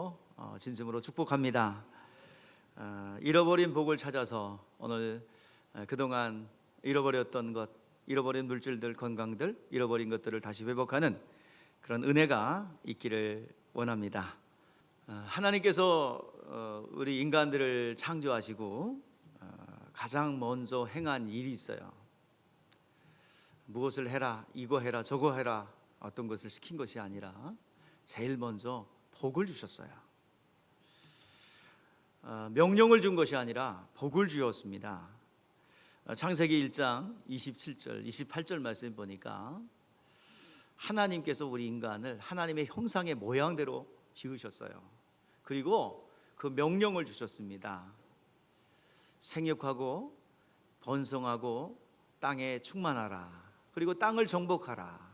이름으로 진심으로 축복합니다. 잃어버린 복을 찾아서 오늘 그동안 잃어버렸던 것, 잃어버린 물질들, 건강들, 잃어버린 것들을 다시 회복하는 그런 은혜가 있기를 원합니다. 하나님께서 우리 인간들을 창조하시고 가장 먼저 행한 일이 있어요. 무엇을 해라, 이거 해라, 저거 해라, 어떤 것을 시킨 것이 아니라 제일 먼저 복을 주셨어요. 명령을 준 것이 아니라 복을 주었습니다. 창세기 1장 27절, 28절 말씀 보니까 하나님께서 우리 인간을 하나님의 형상의 모양대로 지으셨어요. 그리고 그 명령을 주셨습니다. 생육하고 번성하고 땅에 충만하라. 그리고 땅을 정복하라.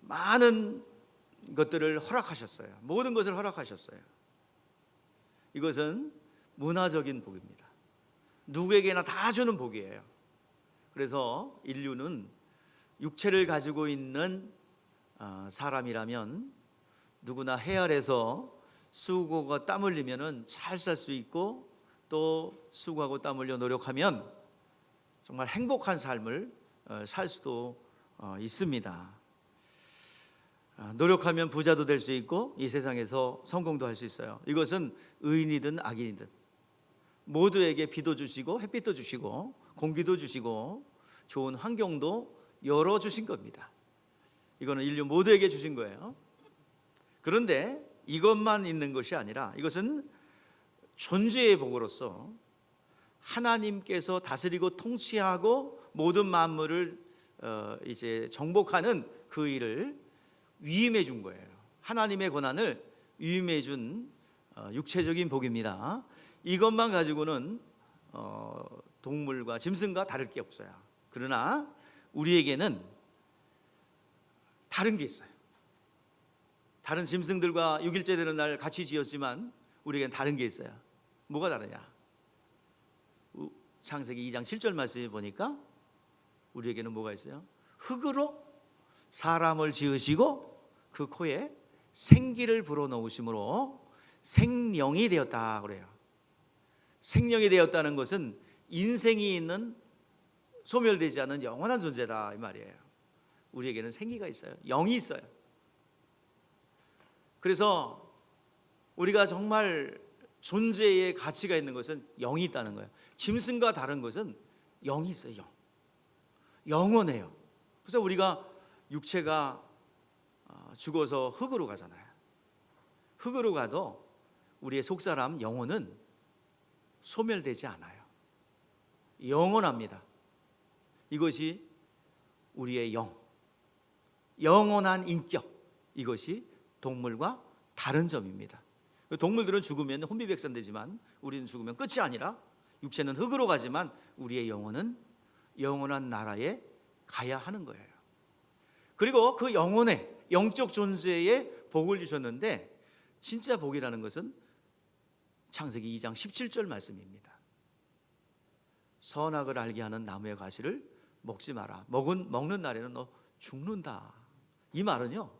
많은 것들을 허락하셨어요. 모든 것을 허락하셨어요. 이것은 문화적인 복입니다. 누구에게나 다 주는 복이에요. 그래서 인류는 육체를 가지고 있는 사람이라면 누구나 해 아래서 수고가 땀 흘리면 잘 살 수 있고, 또 수고하고 땀 흘려 노력하면 정말 행복한 삶을 살 수도 있습니다. 노력하면 부자도 될 수 있고 이 세상에서 성공도 할 수 있어요. 이것은 의인이든 악인이든 모두에게 비도 주시고 햇빛도 주시고 공기도 주시고 좋은 환경도 열어주신 겁니다. 이거는 인류 모두에게 주신 거예요. 그런데 이것만 있는 것이 아니라 이것은 존재의 복으로서 하나님께서 다스리고 통치하고 모든 만물을 이제 정복하는 그 일을 위임해 준 거예요. 하나님의 권한을 위임해 준 육체적인 복입니다. 이것만 가지고는 동물과 짐승과 다를 게 없어요. 그러나 우리에게는 다른 게 있어요. 다른 짐승들과 6일째 되는 날 같이 지었지만 우리에게는 다른 게 있어요. 뭐가 다르냐? 창세기 2장 7절 말씀에 보니까 우리에게는 뭐가 있어요? 흙으로 사람을 지으시고 그 코에 생기를 불어넣으심으로 생명이 되었다 그래요. 생명이 되었다는 것은 인생이 있는 소멸되지 않은 영원한 존재다 이 말이에요. 우리에게는 생기가 있어요. 영이 있어요. 그래서 우리가 정말 존재의 가치가 있는 것은 영이 있다는 거예요. 짐승과 다른 것은 영이 있어요. 영원해요. 그래서 우리가 육체가 죽어서 흙으로 가잖아요. 흙으로 가도 우리의 속사람 영혼은 소멸되지 않아요. 영원합니다. 이것이 우리의 영원한 인격, 이것이 동물과 다른 점입니다. 동물들은 죽으면 혼비백산되지만 우리는 죽으면 끝이 아니라 육체는 흙으로 가지만 우리의 영혼은 영원한 나라에 가야 하는 거예요. 그리고 그 영혼의 영적 존재에 복을 주셨는데 진짜 복이라는 것은 창세기 2장 17절 말씀입니다. 선악을 알게 하는 나무의 과실을 먹지 마라. 먹는 날에는 너 죽는다. 이 말은요,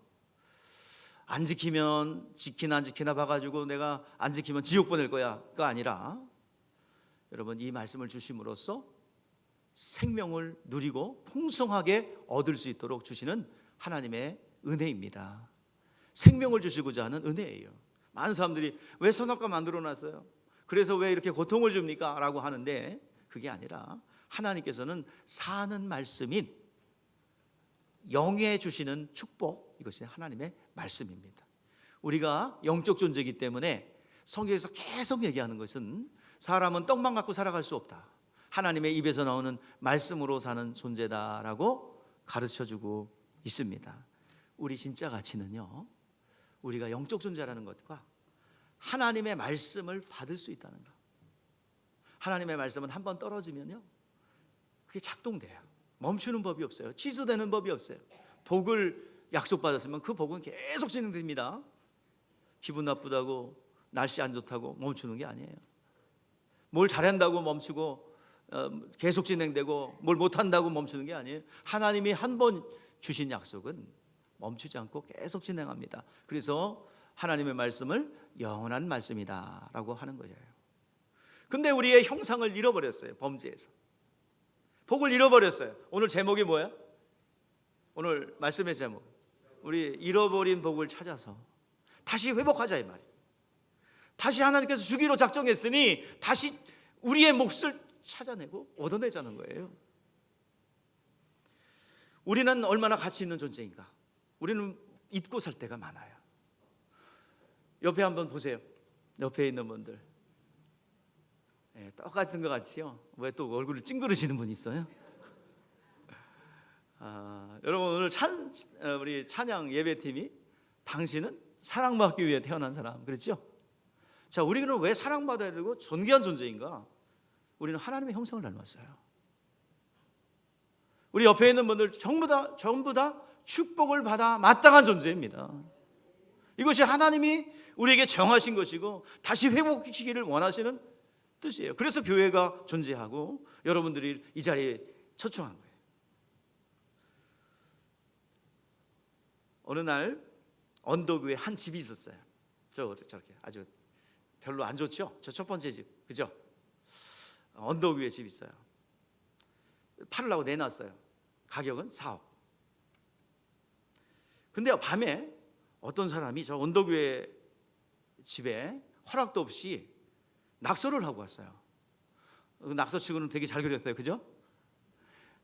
안 지키면 지키나 안 지키나 봐가지고 내가 안 지키면 지옥 보낼 거야가 아니라, 여러분 이 말씀을 주심으로써 생명을 누리고 풍성하게 얻을 수 있도록 주시는 하나님의 은혜입니다. 생명을 주시고자 하는 은혜예요. 많은 사람들이 왜 선악과 만들어놨어요? 그래서 왜 이렇게 고통을 줍니까? 라고 하는데 그게 아니라 하나님께서는 사는 말씀인 영에 주시는 축복, 이것이 하나님의 말씀입니다. 우리가 영적 존재이기 때문에 성경에서 계속 얘기하는 것은 사람은 떡만 갖고 살아갈 수 없다. 하나님의 입에서 나오는 말씀으로 사는 존재다라고 가르쳐주고 있습니다. 우리 진짜 가치는요, 우리가 영적 존재라는 것과 하나님의 말씀을 받을 수 있다는 것. 하나님의 말씀은 한번 떨어지면요, 그게 작동돼요. 멈추는 법이 없어요. 취소되는 법이 없어요. 복을 약속받았으면 그 복은 계속 진행됩니다. 기분 나쁘다고, 날씨 안 좋다고 멈추는 게 아니에요. 뭘 잘한다고 멈추고 계속 진행되고, 뭘 못한다고 멈추는 게 아니에요. 하나님이 한 번 주신 약속은 멈추지 않고 계속 진행합니다. 그래서 하나님의 말씀을 영원한 말씀이다라고 하는 거예요. 근데 우리의 형상을 잃어버렸어요. 범죄에서 복을 잃어버렸어요. 오늘 제목이 뭐야? 오늘 말씀의 제목, 우리 잃어버린 복을 찾아서 다시 회복하자 이 말이에요. 다시 하나님께서 주기로 작정했으니 다시 우리의 몫을 찾아내고 얻어내자는 거예요. 우리는 얼마나 가치 있는 존재인가? 우리는 잊고 살 때가 많아요. 옆에 한번 보세요. 옆에 있는 분들, 똑같은 것 같지요? 왜 또 얼굴을 찡그러지는 분이 있어요? 여러분, 오늘 우리 찬양 예배팀이 당신은 사랑받기 위해 태어난 사람, 그렇죠? 자, 우리는 왜 사랑받아야 되고 존귀한 존재인가? 우리는 하나님의 형상을 닮았어요. 우리 옆에 있는 분들 전부 다 축복을 받아 마땅한 존재입니다. 이것이 하나님이 우리에게 정하신 것이고 다시 회복시키기를 원하시는 뜻이에요. 그래서 교회가 존재하고 여러분들이 이 자리에 초청한 거예요. 어느 날 언덕 위에 한 집이 있었어요. 저렇게 아주 별로 안 좋죠? 저 첫 번째 집, 그죠? 언덕 위에 집이 있어요. 팔으려고 내놨어요. 가격은 4억. 근데 밤에 어떤 사람이 저 언덕 위에 집에 허락도 없이 낙서를 하고 왔어요. 낙서치고는 되게 잘 그렸어요, 그죠?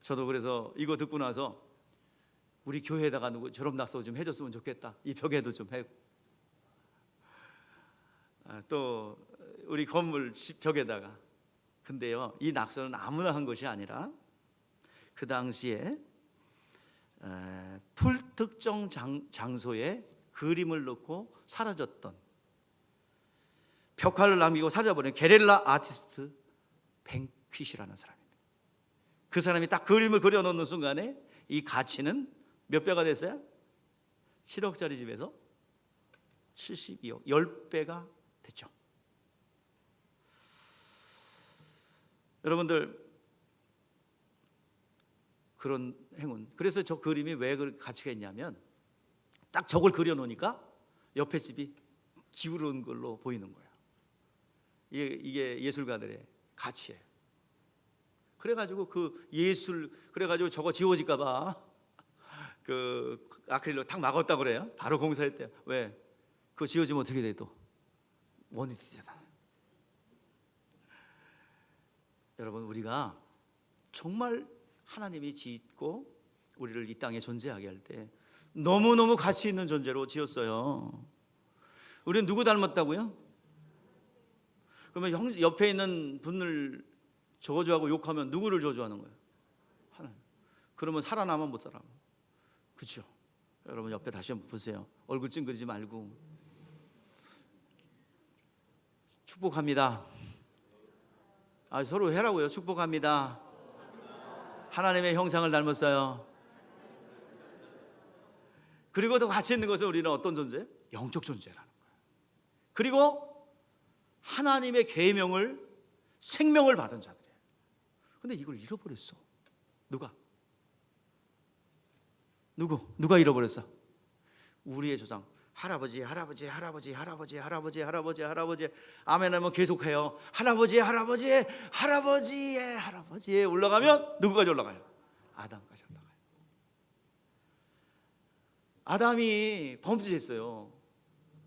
저도 그래서 이거 듣고 나서 우리 교회에다가 누구 졸업 낙서 좀 해줬으면 좋겠다. 이 벽에도 좀 해. 또 우리 건물 벽에다가. 근데요, 이 낙서는 아무나 한 것이 아니라 그 당시에 불특정 장소에 그림을 넣고 사라졌던, 벽화를 남기고 사라져버린 게릴라 아티스트 뱅퀴시라는 사람입니다. 그 사람이 딱 그림을 그려놓는 순간에 이 가치는 몇 배가 됐어요? 7억짜리 집에서 72억, 10배가 됐죠. 여러분들, 그런 행운. 그래서 저 그림이 왜 가치가 있냐면 딱 저걸 그려놓으니까 옆에 집이 기울은 걸로 보이는 거예요. 이게 예술가들의 가치예요. 그래가지고 그래가지고 저거 지워질까 봐 그 아크릴로 탁 막았다고 그래요. 바로 공사했대요. 왜? 그거 지워지면 어떻게 돼? 또 원인이 되잖아요. 여러분, 우리가 정말 하나님이 짓고 우리를 이 땅에 존재하게 할 때 너무너무 가치 있는 존재로 지었어요. 우리는 누구 닮았다고요? 그러면 옆에 있는 분을 저주하고 욕하면 누구를 저주하는 거예요? 하나님. 그러면 살아나면 못 살아. 그렇죠? 여러분, 옆에 다시 한번 보세요. 얼굴 찡그리지 말고. 축복합니다. 서로 해라고요. 축복합니다. 하나님의 형상을 닮았어요. 그리고 더 가치 있는 것은 우리는 어떤 존재? 영적 존재라는 거예요. 그리고 하나님의 계명을, 생명을 받은 자들이에요. 근데 이걸 잃어버렸어. 누가 잃어버렸어? 우리의 조상. 할아버지 아멘 하면 계속해요. 할아버지의 올라가면 누구까지 올라가요? 아담까지 올라가요. 아담이 범죄했어요.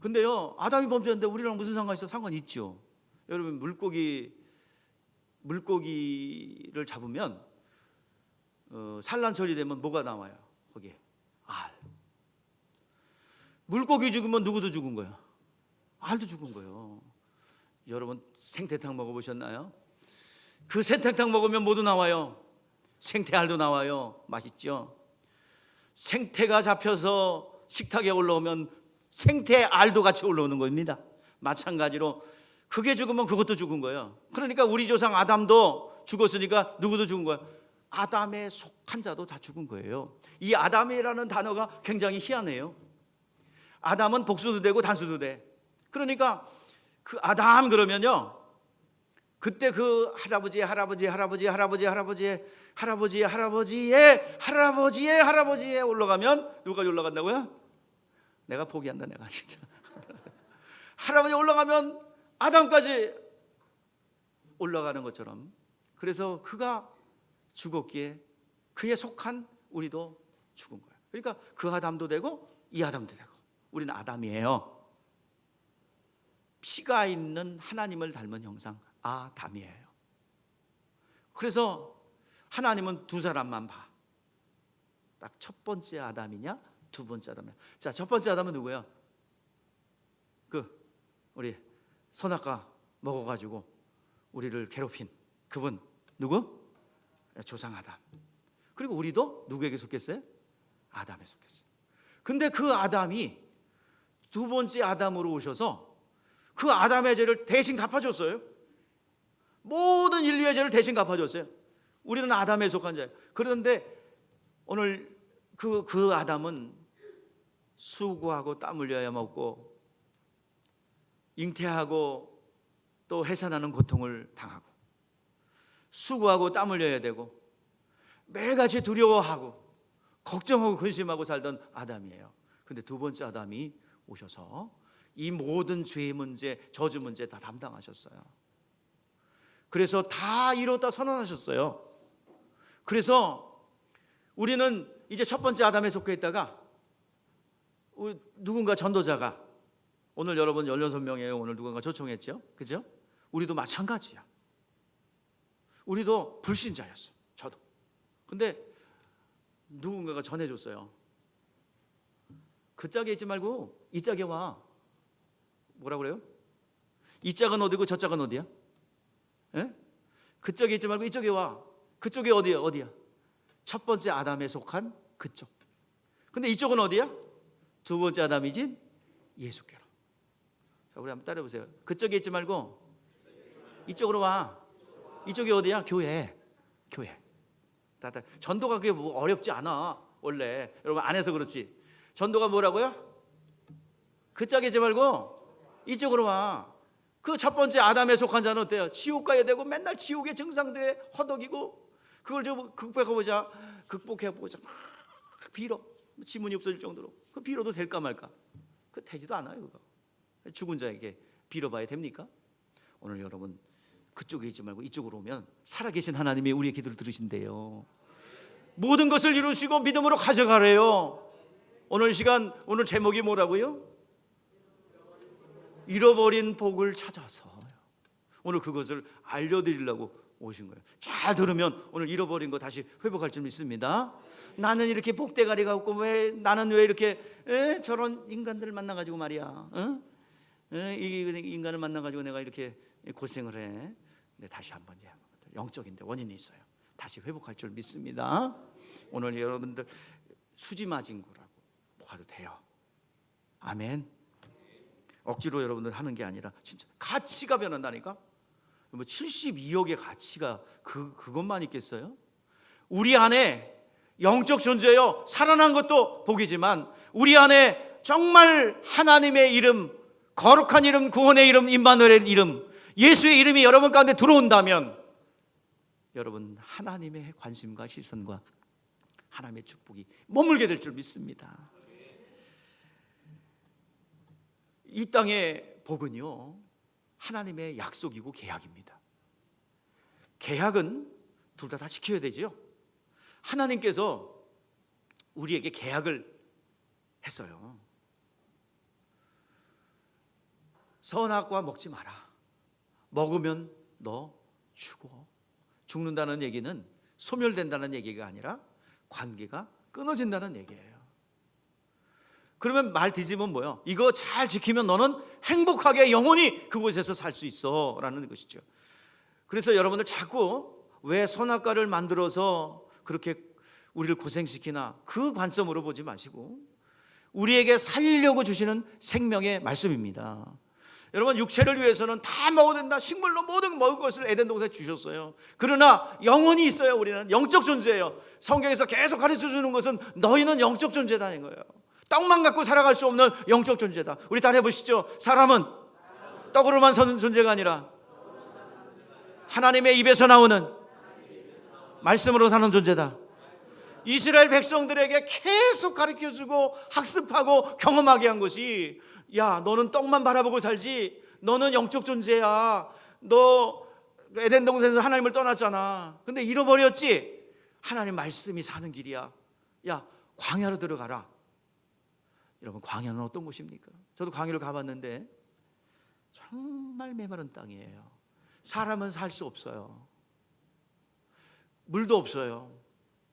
근데요, 아담이 범죄했는데 우리랑 무슨 상관이 있어? 상관이 있죠. 여러분, 물고기를 잡으면 산란철이 되면 뭐가 나와요? 거기에 알. 물고기 죽으면 누구도 죽은 거예요? 알도 죽은 거예요. 여러분, 생태탕 먹어보셨나요? 그 생태탕 먹으면 뭐도 나와요? 생태알도 나와요. 맛있죠? 생태가 잡혀서 식탁에 올라오면 생태알도 같이 올라오는 겁니다. 마찬가지로 그게 죽으면 그것도 죽은 거예요. 그러니까 우리 조상 아담도 죽었으니까 누구도 죽은 거예요. 아담에 속한 자도 다 죽은 거예요. 이 아담이라는 단어가 굉장히 희한해요. 아담은 복수도 되고 단수도 돼. 그러니까 그 아담 그러면요, 그때 그 할아버지의 올라가면 누가 올라간다고요? 내가 포기한다. 내가 진짜 할아버지 올라가면 아담까지 올라가는 것처럼, 그래서 그가 죽었기에 그에 속한 우리도 죽은 거예요. 그러니까 그 아담도 되고 이 아담도 되고 우리는 아담이에요. 피가 있는 하나님을 닮은 형상 아담이에요. 그래서 하나님은 두 사람만 봐. 딱 첫 번째 아담이냐 두 번째 아담이냐. 자, 첫 번째 아담은 누구예요? 우리 선악과 먹어가지고 우리를 괴롭힌 그분 누구? 조상 아담. 그리고 우리도 누구에게 속했어요? 아담에 속했어요. 근데 그 아담이 두 번째 아담으로 오셔서 그 아담의 죄를 대신 갚아줬어요. 모든 인류의 죄를 대신 갚아줬어요. 우리는 아담에 속한 자예요. 그런데 오늘 그 아담은 수고하고 땀 흘려야 먹고 잉태하고 또 해산하는 고통을 당하고 수고하고 땀 흘려야 되고 매일같이 두려워하고 걱정하고 근심하고 살던 아담이에요. 근데 두 번째 아담이 오셔서 이 모든 죄의 문제, 저주 문제 다 담당하셨어요. 그래서 다 이뤘다 선언하셨어요. 그래서 우리는 이제 첫 번째 아담에 속해 있다가 누군가 전도자가, 오늘 여러분 16명이에요. 오늘 누군가 초청했죠, 그죠? 우리도 마찬가지야. 우리도 불신자였어, 저도. 근데 누군가가 전해줬어요. 그 짝에 있지 말고 이 짝에 와. 뭐라 그래요? 이 짝은 어디고 저 짝은 어디야? 에? 그 짝에 있지 말고 이쪽에 와. 그쪽이 어디야? 어디야? 첫 번째 아담에 속한 그쪽. 근데 이쪽은 어디야? 두 번째 아담이진 예수께로. 자, 우리 한번 따라해보세요. 그쪽에 있지 말고 이쪽으로 와. 이쪽이 어디야? 교회. 교회. 전도가 그게 뭐 어렵지 않아. 원래 여러분 안 해서 그렇지. 전도가 뭐라고요? 그 짝에 있지 말고 이쪽으로 와. 그 첫 번째 아담에 속한 자는 어때요? 지옥 가야 되고 맨날 지옥의 증상들에 허덕이고 그걸 좀 극복해보자 막 빌어. 지문이 없어질 정도로. 그 빌어도 될까 말까? 그 되지도 않아요. 그거. 죽은 자에게 빌어봐야 됩니까? 오늘 여러분 그쪽에 있지 말고 이쪽으로 오면 살아계신 하나님이 우리의 기도를 들으신대요. 모든 것을 이루시고 믿음으로 가져가래요. 오늘 시간, 오늘 제목이 뭐라고요? 잃어버린 복을 찾아서. 오늘 그것을 알려드리려고 오신 거예요. 잘 들으면 오늘 잃어버린 거 다시 회복할 줄 믿습니다. 나는 이렇게 복대가리가 없고 나는 왜 이렇게 저런 인간들을 만나가지고 말이야, 이 인간을 만나가지고 내가 이렇게 고생을 해. 근데 다시 한번 영적인데 원인이 있어요. 다시 회복할 줄 믿습니다. 오늘 여러분들 수지 맞은 거라고 봐도 돼요. 아멘. 억지로 여러분들 하는 게 아니라 진짜 가치가 변한다니까. 뭐 72억의 가치가 그것만 있겠어요? 우리 안에 영적 존재요, 살아난 것도 복이지만 우리 안에 정말 하나님의 이름, 거룩한 이름, 구원의 이름, 임마누엘의 이름, 예수의 이름이 여러분 가운데 들어온다면 여러분 하나님의 관심과 시선과 하나님의 축복이 머물게 될 줄 믿습니다. 이 땅의 복은요, 하나님의 약속이고 계약입니다. 계약은 둘 다 지켜야 되죠. 하나님께서 우리에게 계약을 했어요. 선악과 먹지 마라. 먹으면 너 죽어. 죽는다는 얘기는 소멸된다는 얘기가 아니라 관계가 끊어진다는 얘기예요. 그러면 말 뒤집으면 뭐예요? 이거 잘 지키면 너는 행복하게 영원히 그곳에서 살 수 있어 라는 것이죠. 그래서 여러분들 자꾸 왜 선악과를 만들어서 그렇게 우리를 고생시키나 그 관점으로 보지 마시고 우리에게 살리려고 주시는 생명의 말씀입니다. 여러분 육체를 위해서는 다 먹어도 된다. 식물로 모든 먹을 것을 에덴 동산에 주셨어요. 그러나 영혼이 있어요. 우리는 영적 존재예요. 성경에서 계속 가르쳐 주는 것은 너희는 영적 존재다는 거예요. 떡만 갖고 살아갈 수 없는 영적 존재다. 우리 다 해보시죠. 사람은 떡으로만 사는 존재가 아니라 하나님의 입에서 나오는 말씀으로 사는 존재다. 이스라엘 백성들에게 계속 가르쳐주고 학습하고 경험하게 한 것이 야, 너는 떡만 바라보고 살지. 너는 영적 존재야. 너 에덴 동산에서 하나님을 떠났잖아. 근데 잃어버렸지. 하나님 말씀이 사는 길이야. 야, 광야로 들어가라. 여러분, 광야는 어떤 곳입니까? 저도 광야를 가봤는데 정말 메마른 땅이에요. 사람은 살 수 없어요. 물도 없어요.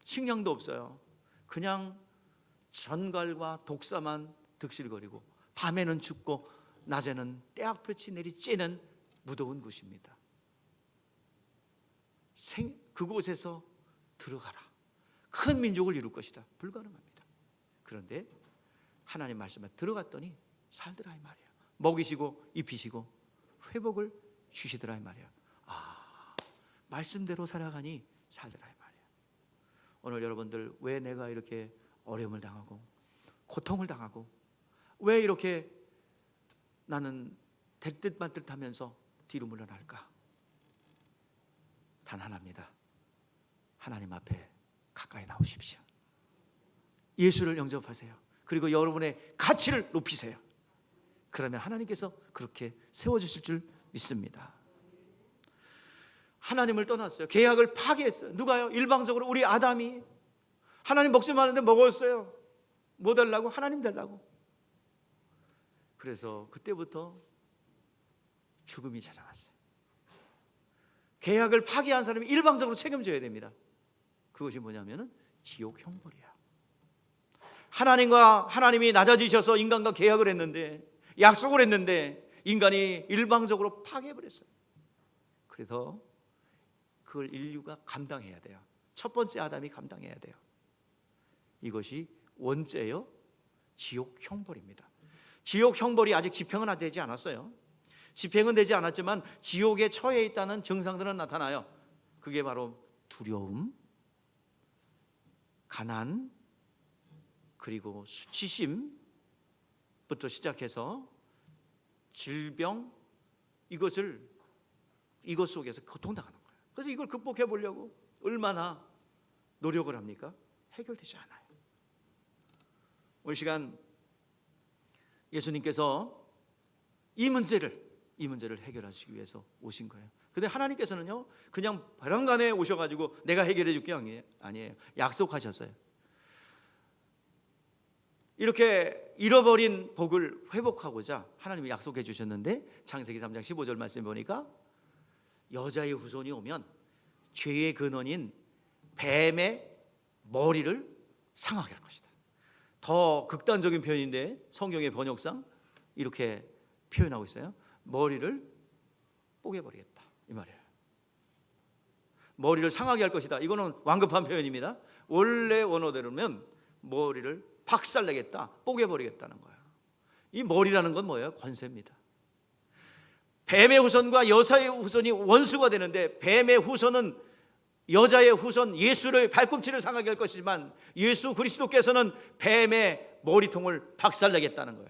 식량도 없어요. 그냥 전갈과 독사만 득실거리고 밤에는 춥고 낮에는 떼약볕이 내리쬐는 무더운 곳입니다. 그곳에서 들어가라. 큰 민족을 이룰 것이다. 불가능합니다. 그런데 하나님 말씀에 들어갔더니 살더라 이 말이에요. 먹이시고 입히시고 회복을 주시더라 이 말이에요. 말씀대로 살아가니 살더라 이 말이에요. 오늘 여러분들, 왜 내가 이렇게 어려움을 당하고 고통을 당하고 왜 이렇게 나는 될 듯 말 듯 하면서 뒤로 물러날까? 단 하나입니다. 하나님 앞에 가까이 나오십시오. 예수를 영접하세요. 그리고 여러분의 가치를 높이세요. 그러면 하나님께서 그렇게 세워주실 줄 믿습니다. 하나님을 떠났어요. 계약을 파기했어요. 누가요? 일방적으로 우리 아담이. 하나님 먹지 마는데 먹었어요. 뭐 달라고? 하나님 달라고. 그래서 그때부터 죽음이 찾아왔어요. 계약을 파기한 사람이 일방적으로 책임져야 됩니다. 그것이 뭐냐면은 지옥 형벌이야. 하나님이 낮아지셔서 인간과 계약을 했는데, 약속을 했는데 인간이 일방적으로 파괴해버렸어요. 그래서 그걸 인류가 감당해야 돼요. 첫 번째 아담이 감당해야 돼요. 이것이 원죄요 지옥 형벌입니다. 지옥 형벌이 아직 집행은 되지 않았어요. 집행은 되지 않았지만 지옥에 처해 있다는 증상들은 나타나요. 그게 바로 두려움, 가난, 그리고 수치심부터 시작해서 질병, 이것 속에서 고통당하는 거예요. 그래서 이걸 극복해 보려고 얼마나 노력을 합니까? 해결되지 않아요. 오늘 시간 예수님께서 이 문제를 해결하시기 위해서 오신 거예요. 근데 하나님께서는요, 그냥 벼랑간에 오셔가지고 내가 해결해 줄게 아니에요. 약속하셨어요. 이렇게 잃어버린 복을 회복하고자 하나님이 약속해 주셨는데, 창세기 3장 15절 말씀 보니까 여자의 후손이 오면 죄의 근원인 뱀의 머리를 상하게 할 것이다. 더 극단적인 표현인데 성경의 번역상 이렇게 표현하고 있어요. 머리를 뽀개버리겠다 이 말이에요. 머리를 상하게 할 것이다. 이거는 완급한 표현입니다. 원래 원어대로면 머리를 박살내겠다, 뽀개버리겠다는 거예요. 이 머리라는 건 뭐예요? 권세입니다. 뱀의 후손과 여자의 후손이 원수가 되는데, 뱀의 후손은 여자의 후손 예수를 발꿈치를 상하게 할 것이지만 예수 그리스도께서는 뱀의 머리통을 박살내겠다는 거예요.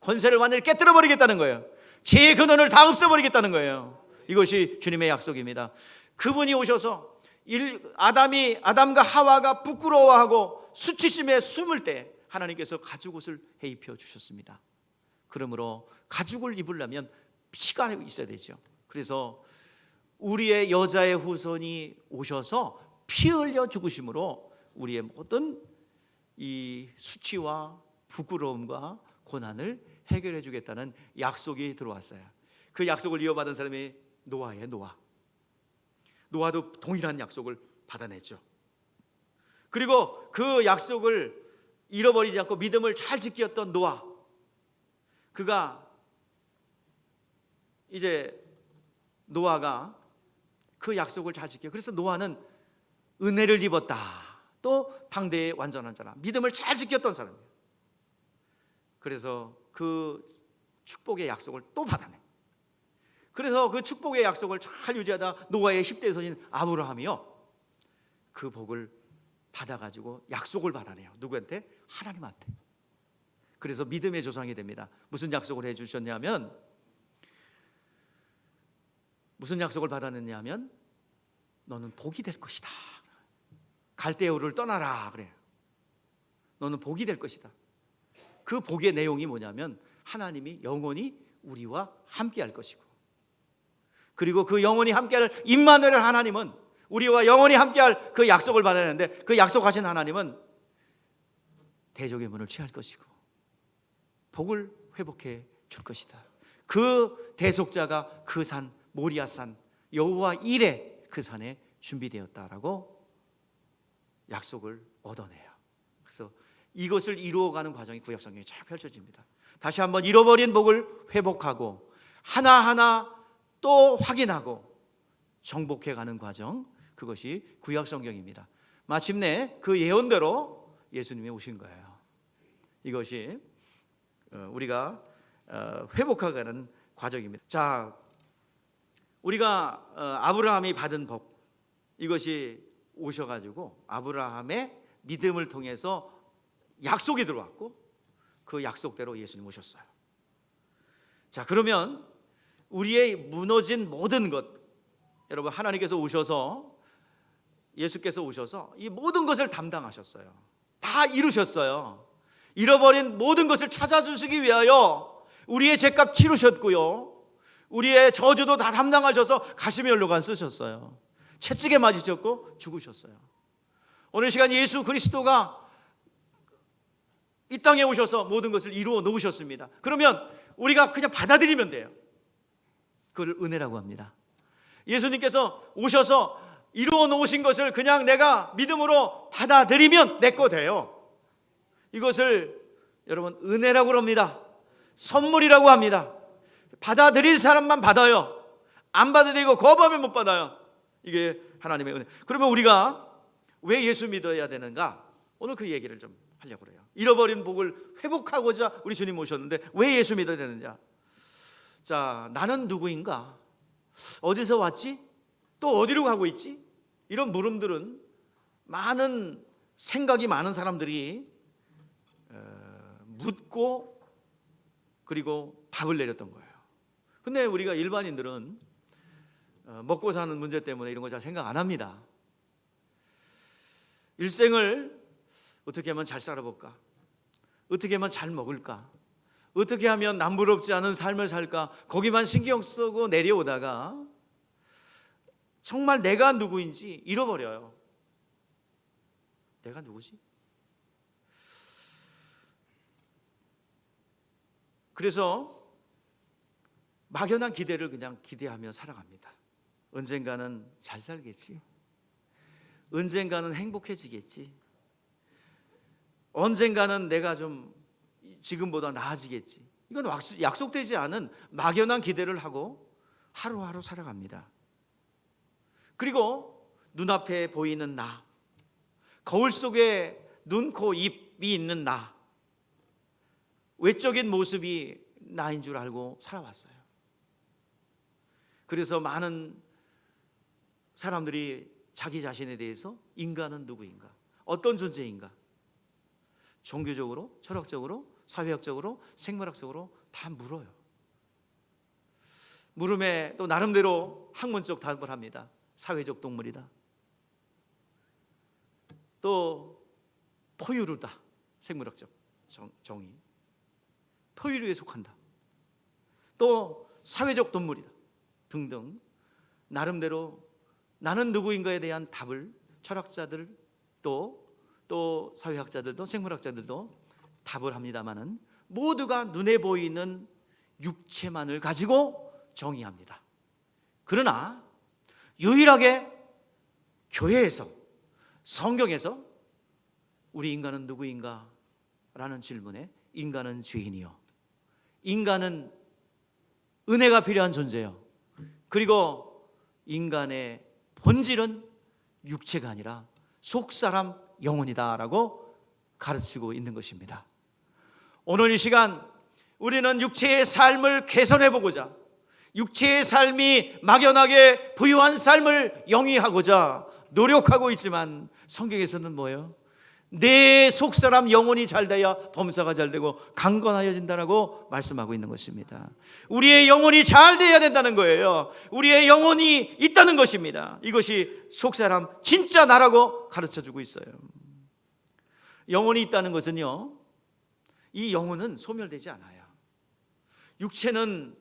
권세를 완전히 깨뜨려 버리겠다는 거예요. 죄의 근원을 다 없애버리겠다는 거예요. 이것이 주님의 약속입니다. 그분이 오셔서 아담과 하와가 부끄러워하고 수치심에 숨을 때 하나님께서 가죽옷을 해입혀 주셨습니다. 그러므로 가죽을 입으려면 피가 있어야 되죠. 그래서 우리의 여자의 후손이 오셔서 피 흘려 죽으심으로 우리의 모든 이 수치와 부끄러움과 고난을 해결해 주겠다는 약속이 들어왔어요. 그 약속을 이어받은 사람이 노아예요. 노아도 동일한 약속을 받아냈죠. 그리고 그 약속을 잃어버리지 않고 믿음을 잘 지켰던 노아, 노아가 그 약속을 잘 지켜요. 그래서 노아는 은혜를 입었다. 또 당대의 완전한 자라, 믿음을 잘 지켰던 사람이에요. 그래서 그 축복의 약속을 또 받아내. 그래서 그 축복의 약속을 잘 유지하다 노아의 10대 손인 아브라함이요, 그 복을 받아가지고 약속을 받아내요. 누구한테? 하나님한테. 그래서 믿음의 조상이 됩니다. 무슨 약속을 해주셨냐면, 무슨 약속을 받아냈냐면, 너는 복이 될 것이다. 갈대우를 떠나라 그래요. 너는 복이 될 것이다. 그 복의 내용이 뭐냐면, 하나님이 영원히 우리와 함께 할 것이고, 그리고 그 영원히 함께할 임마누엘 하나님은 우리와 영원히 함께할 그 약속을 받아야 하는데, 그 약속하신 하나님은 대적의 문을 취할 것이고 복을 회복해 줄 것이다. 그 대속자가 그 산 모리아산 여호와 일에 그 산에 준비되었다라고 약속을 얻어내요. 그래서 이것을 이루어가는 과정이 구약성경에 쫙 펼쳐집니다. 다시 한번 잃어버린 복을 회복하고 하나하나 또 확인하고 정복해가는 과정, 그것이 구약성경입니다. 마침내 그 예언대로 예수님이 오신 거예요. 이것이 우리가 회복해가는 과정입니다. 자, 우리가 아브라함이 받은 복, 이것이 오셔가지고 아브라함의 믿음을 통해서 약속이 들어왔고 그 약속대로 예수님 오셨어요. 자, 그러면 우리의 무너진 모든 것, 여러분, 하나님께서 오셔서, 예수께서 오셔서 이 모든 것을 담당하셨어요. 다 이루셨어요. 잃어버린 모든 것을 찾아주시기 위하여 우리의 죄값 치르셨고요, 우리의 저주도 다 담당하셔서 가시며 연료관 쓰셨어요. 채찍에 맞으셨고 죽으셨어요. 오늘 시간 예수 그리스도가 이 땅에 오셔서 모든 것을 이루어 놓으셨습니다. 그러면 우리가 그냥 받아들이면 돼요. 그걸 은혜라고 합니다. 예수님께서 오셔서 이루어 놓으신 것을 그냥 내가 믿음으로 받아들이면 내 거 돼요. 이것을 여러분 은혜라고 합니다. 선물이라고 합니다. 받아들일 사람만 받아요. 안 받아들이고 거부하면 못 받아요. 이게 하나님의 은혜. 그러면 우리가 왜 예수 믿어야 되는가? 오늘 그 얘기를 좀 하려고 그래요. 잃어버린 복을 회복하고자 우리 주님 오셨는데 왜 예수 믿어야 되느냐? 자, 나는 누구인가? 어디서 왔지? 또 어디로 가고 있지? 이런 물음들은 많은 생각이 많은 사람들이 묻고 그리고 답을 내렸던 거예요. 근데 우리가 일반인들은 먹고 사는 문제 때문에 이런 거 잘 생각 안 합니다. 일생을 어떻게 하면 잘 살아볼까? 어떻게 하면 잘 먹을까? 어떻게 하면 남부럽지 않은 삶을 살까? 거기만 신경 쓰고 내려오다가 정말 내가 누구인지 잃어버려요. 내가 누구지? 그래서 막연한 기대를 그냥 기대하며 살아갑니다. 언젠가는 잘 살겠지. 언젠가는 행복해지겠지. 언젠가는 내가 좀 지금보다 나아지겠지. 이건 약속되지 않은 막연한 기대를 하고 하루하루 살아갑니다. 그리고 눈앞에 보이는 나, 거울 속에 눈, 코, 입이 있는 나, 외적인 모습이 나인 줄 알고 살아왔어요. 그래서 많은 사람들이 자기 자신에 대해서 인간은 누구인가, 어떤 존재인가, 종교적으로, 철학적으로, 사회학적으로, 생물학적으로 다 물어요. 물음에 또 나름대로 학문적 답을 합니다. 사회적 동물이다. 또 포유류다. 생물학적 정의. 포유류에 속한다. 또 사회적 동물이다. 등등 나름대로 나는 누구인가에 대한 답을 철학자들 또 사회학자들도 생물학자들도 답을 합니다마는 모두가 눈에 보이는 육체만을 가지고 정의합니다. 그러나 유일하게 교회에서, 성경에서 우리 인간은 누구인가? 라는 질문에 인간은 죄인이요, 인간은 은혜가 필요한 존재요, 그리고 인간의 본질은 육체가 아니라 속사람 영혼이다라고 가르치고 있는 것입니다. 오늘 이 시간 우리는 육체의 삶을 개선해보고자, 육체의 삶이 막연하게 부유한 삶을 영위하고자 노력하고 있지만 성경에서는 뭐예요? 내 속사람 영혼이 잘 돼야 범사가 잘 되고 강건하여진다라고 말씀하고 있는 것입니다. 우리의 영혼이 잘 돼야 된다는 거예요. 우리의 영혼이 있다는 것입니다. 이것이 속사람 진짜 나라고 가르쳐주고 있어요. 영혼이 있다는 것은요, 이 영혼은 소멸되지 않아요. 육체는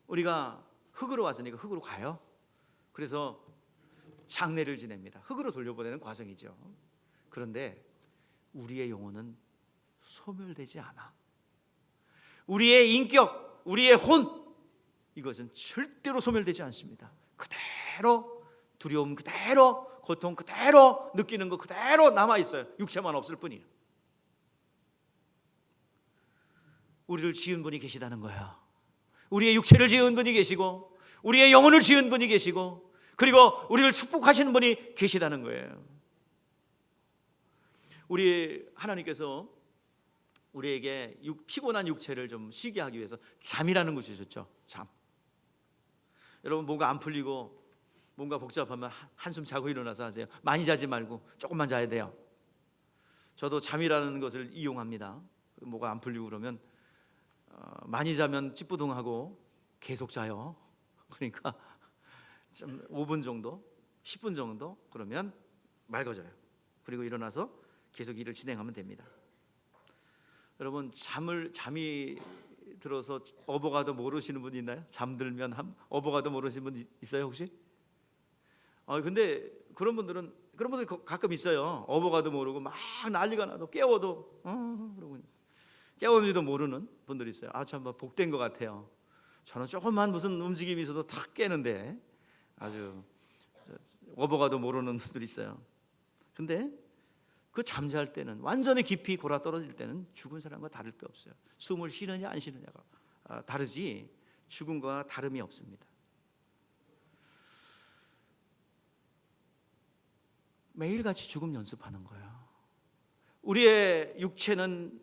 우리가 흙으로 왔으니까 흙으로 가요. 그래서 장례를 지냅니다. 흙으로 돌려보내는 과정이죠. 그런데 우리의 영혼은 소멸되지 않아. 우리의 인격, 우리의 혼, 이것은 절대로 소멸되지 않습니다. 그대로 두려움 그대로, 고통 그대로, 느끼는 거 그대로 남아있어요. 육체만 없을 뿐이에요. 우리를 지은 분이 계시다는 거예요. 우리의 육체를 지은 분이 계시고, 우리의 영혼을 지은 분이 계시고, 그리고 우리를 축복하시는 분이 계시다는 거예요. 우리 하나님께서 우리에게 피곤한 육체를 좀 쉬게 하기 위해서 잠이라는 것을 주셨죠. 잠. 여러분 뭔가 안 풀리고 뭔가 복잡하면 한숨 자고 일어나서 하세요. 많이 자지 말고 조금만 자야 돼요. 저도 잠이라는 것을 이용합니다. 뭐가 안 풀리고 그러면 많이 자면 찌뿌둥하고 계속 자요. 그러니까 좀 5분 정도, 10분 정도 그러면 맑아져요. 그리고 일어나서 계속 일을 진행하면 됩니다. 여러분 잠이 들어서 어버가도 모르시는 분 있나요? 잠들면 어버가도 모르시는 분 있어요 혹시? 근데 그런 분들 가끔 있어요. 어버가도 모르고 막 난리가 나도 깨워도 그러고 깨웠는지도 모르는 분들이 있어요. 참 복된 것 같아요. 저는 조금만 무슨 움직임이 있어도 탁 깨는데 아주 어버가도 모르는 분들이 있어요. 근데 그 잠잘 때는 완전히 깊이 골아 떨어질 때는 죽은 사람과 다를 게 없어요. 숨을 쉬느냐 안 쉬느냐가 다르지 죽음과 다름이 없습니다. 매일같이 죽음 연습하는 거예요. 우리의 육체는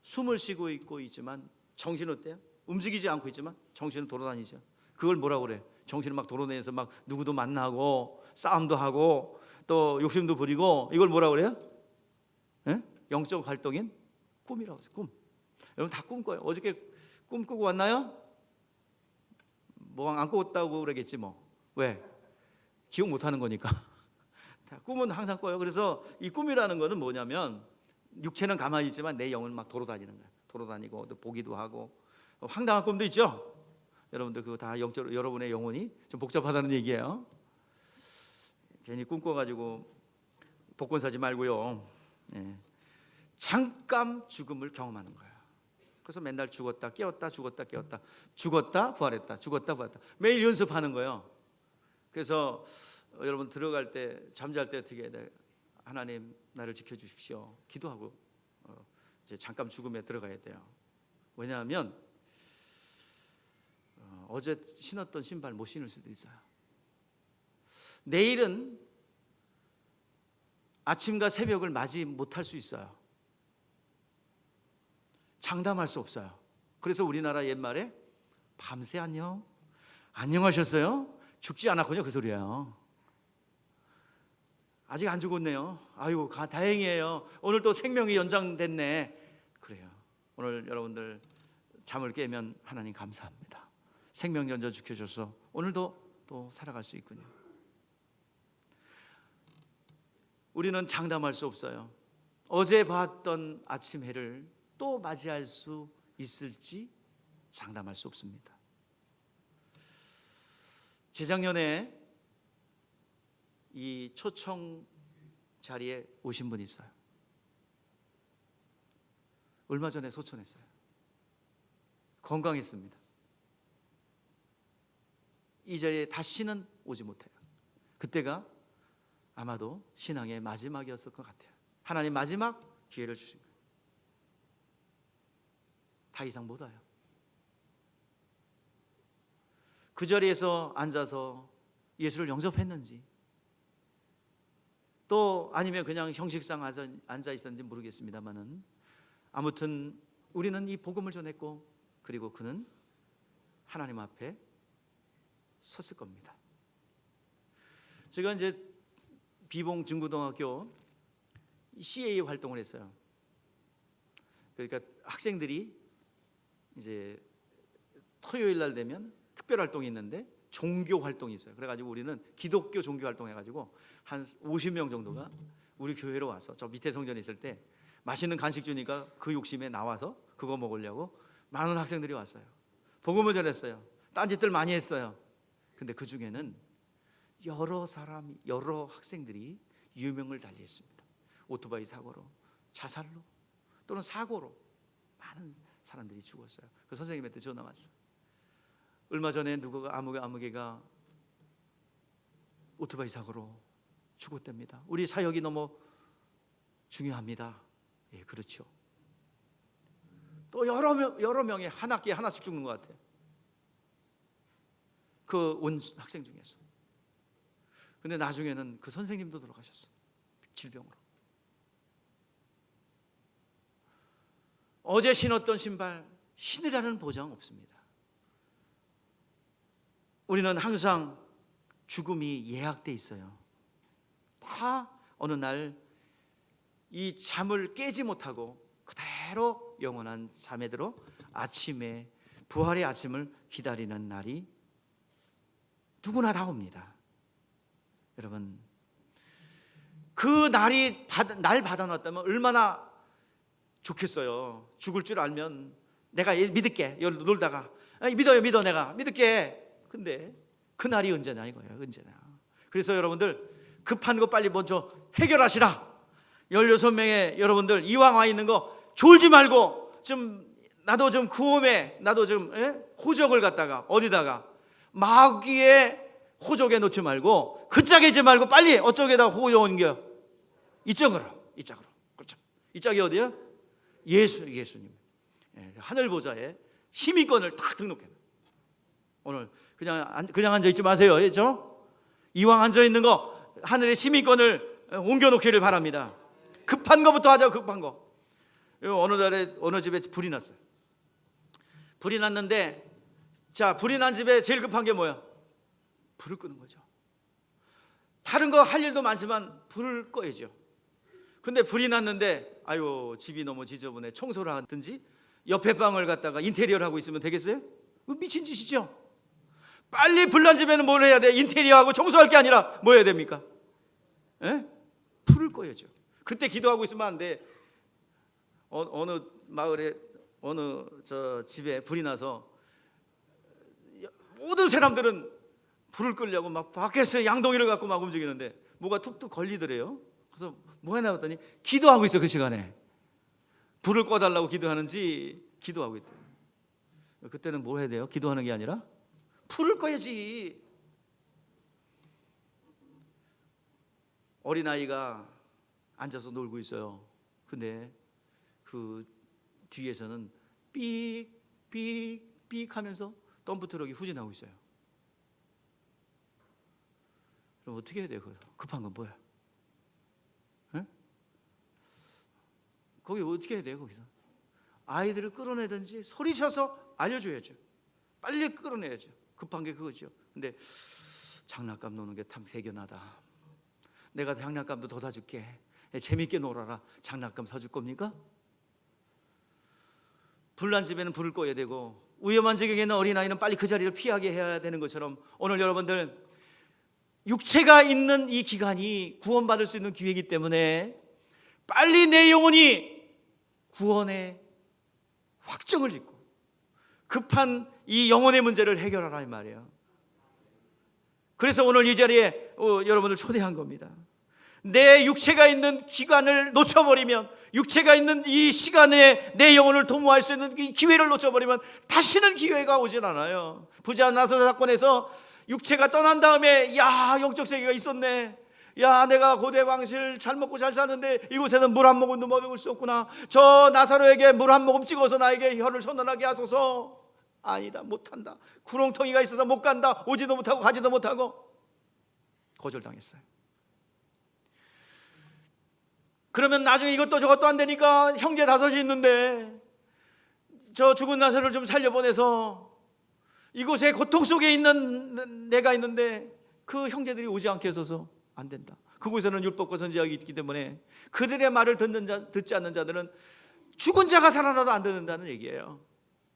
숨을 쉬고 있지만 정신은 어때요? 움직이지 않고 있지만 정신은 돌아다니죠. 그걸 뭐라고 그래? 정신을 막 돌아다니면서 막 누구도 만나고 싸움도 하고 또 욕심도 부리고 이걸 뭐라고 그래요? 예? 영적 활동인 꿈이라고 해요. 꿈. 여러분 다 꿈꿔요. 어저께 꿈 꾸고 왔나요? 뭐 안 꿨다고 그러겠지 뭐. 왜? 기억 못하는 거니까. 꿈은 항상 꿔요. 그래서 이 꿈이라는 거는 뭐냐면 육체는 가만히 있지만 내 영은 막 돌아다니는 거예요. 돌아다니고 또 보기도 하고 황당한 꿈도 있죠. 여러분들 그거 다 영적으로 여러분의 영혼이 좀 복잡하다는 얘기예요. 괜히 꿈꿔가지고 복권 사지 말고요. 잠깐 죽음을 경험하는 거예요. 그래서 맨날 죽었다 깨웠다 죽었다 깨웠다 죽었다 부활했다 죽었다 부활했다 매일 연습하는 거예요. 그래서 여러분 들어갈 때 잠잘 때 어떻게 해야 돼? 하나님 나를 지켜주십시오. 기도하고 이제 잠깐 죽음에 들어가야 돼요. 왜냐하면 어제 신었던 신발 못 신을 수도 있어요. 내일은 아침과 새벽을 맞이 못할 수 있어요. 장담할 수 없어요. 그래서 우리나라 옛말에 밤새 안녕하셨어요? 죽지 않았군요 그 소리예요. 아직 안 죽었네요. 아이고 다행이에요. 오늘 또 생명이 연장됐네. 그래요. 오늘 여러분들 잠을 깨면 하나님 감사합니다. 생명 연장 지켜줘서 오늘도 또 살아갈 수 있군요. 우리는 장담할 수 없어요. 어제 봤던 아침 해를 또 맞이할 수 있을지 장담할 수 없습니다. 재작년에 이 초청 자리에 오신 분이 있어요. 얼마 전에 소천했어요. 건강했습니다. 이 자리에 다시는 오지 못해요. 그때가 아마도 신앙의 마지막이었을 것 같아요. 하나님 마지막 기회를 주신 거예요. 다 이상 못 와요. 그 자리에서 앉아서 예수를 영접했는지 또 아니면 그냥 형식상 앉아 있었는지 모르겠습니다만은 아무튼 우리는 이 복음을 전했고 그리고 그는 하나님 앞에 섰을 겁니다. 제가 이제 비봉 중고등학교 CA 활동을 했어요. 그러니까 학생들이 이제 토요일 날 되면 특별 활동이 있는데 종교 활동이 있어요. 그래가지고 우리는 기독교 종교 활동 해가지고 한 50명 정도가 우리 교회로 와서 저 밑에 성전에 있을 때 맛있는 간식 주니까 그 욕심에 나와서 그거 먹으려고 많은 학생들이 왔어요. 복음을 전했어요. 딴짓들 많이 했어요. 근데 그 중에는 여러 학생들이 유명을 달리했습니다. 오토바이 사고로, 자살로, 또는 사고로 많은 사람들이 죽었어요. 그 선생님한테 전화 왔어요. 얼마 전에 누구가 아무개가 오토바이 사고로 죽었답니다. 우리 사역이 너무 중요합니다. 예, 그렇죠. 또 여러 명이 한 학기에 하나씩 죽는 것 같아요. 그 온 학생 중에서. 근데 나중에는 그 선생님도 돌아가셨어요. 질병으로. 어제 신었던 신발 신으라는 보장 없습니다. 우리는 항상 죽음이 예약돼 있어요. 다 어느 날 이 잠을 깨지 못하고 그대로 영원한 잠에 들어 아침에 부활의 아침을 기다리는 날이 누구나 다 옵니다. 여러분, 그 날 받아놨다면 얼마나 좋겠어요. 죽을 줄 알면 내가 믿을게. 여기 놀다가 믿어 내가 믿을게. 근데 그 날이 언제냐 이거예요. 언제냐. 그래서 여러분들 급한 거 빨리 먼저 해결하시라. 16명의 여러분들 이왕 와 있는 거 졸지 말고 나도 좀 구홈에 나도 좀 호적을 갖다가 어디다가 마귀의 호적에 놓지 말고 그 짝이지 말고 빨리 어쪽에다 호적 옮겨. 이쪽으로. 그렇죠. 이 짝이 어디야? 예수님. 하늘 보좌에 시민권을 딱 등록해. 오늘 그냥 앉아 있지 마세요. 그렇죠? 이왕 앉아 있는 거 하늘의 시민권을 옮겨 놓기를 바랍니다. 급한 거부터 하자. 급한 거. 어느 달에 어느 집에 불이 났어요. 불이 났는데 자, 불이 난 집에 제일 급한 게 뭐야? 불을 끄는 거죠. 다른 거 할 일도 많지만 불을 꺼야죠. 근데 불이 났는데 아유 집이 너무 지저분해 청소를 하든지 옆에 방을 갖다가 인테리어를 하고 있으면 되겠어요? 미친 짓이죠. 빨리 불난 집에는 뭘 해야 돼? 인테리어하고 청소할 게 아니라 뭐 해야 됩니까? 불을 꺼야죠. 그때 기도하고 있으면 안 돼. 어느 마을에 어느 집에 불이 나서 모든 사람들은 불을 끄려고 막 밖에서 양동이를 갖고 막 움직이는데 뭐가 툭툭 걸리더래요. 그래서 뭐 해나 봤더니 기도하고 있어. 그 시간에 불을 꺼달라고 기도하는지 기도하고 있대. 그때는 뭐 해야 돼요? 기도하는 게 아니라 불을 꺼야지. 어린아이가 앉아서 놀고 있어요. 근데 그 뒤에서는 삑삑삑 하면서 덤프트럭이 후진하고 있어요. 그럼 어떻게 해야 돼요? 급한 건 뭐야? 거기 어떻게 해야 돼요? 거기서 아이들을 끌어내든지 소리쳐서 알려줘야죠. 빨리 끌어내야죠. 급한 게 그거죠. 근데 장난감 노는 게 참 대견하다. 내가 장난감도 더 사줄게. 재밌게 놀아라. 장난감 사줄 겁니까? 불난 집에는 불을 꺼야 되고 위험한 지경에 있는 어린아이는 빨리 그 자리를 피하게 해야 되는 것처럼 오늘 여러분들 육체가 있는 이 기간이 구원받을 수 있는 기회이기 때문에 빨리 내 영혼이 구원의 확정을 짓고 급한 이 영혼의 문제를 해결하라 이 말이에요. 그래서 오늘 이 자리에 여러분을 초대한 겁니다. 내 육체가 있는 기간을 놓쳐버리면, 육체가 있는 이 시간에 내 영혼을 도모할 수 있는 이 기회를 놓쳐버리면 다시는 기회가 오질 않아요. 부자 나사로 사건에서 육체가 떠난 다음에 야 영적 세계가 있었네. 야 내가 고대 왕실 잘 먹고 잘 사는데 이곳에는 물 한 모금도 먹을 수 없구나. 저 나사로에게 물 한 모금 찍어서 나에게 혀를 선언하게 하소서. 아니다, 못한다. 구렁텅이가 있어서 못 간다. 오지도 못하고 가지도 못하고 거절당했어요. 그러면 나중에 이것도 저것도 안 되니까 형제 다섯이 있는데 저 죽은 나사로를 좀 살려보내서 이곳에 고통 속에 있는 내가 있는데 그 형제들이 오지 않게 해서서 안 된다. 그곳에는 율법과 선지자가 있기 때문에 그들의 말을 듣지 않는 자들은 죽은 자가 살아나도 안 듣는다는 얘기예요.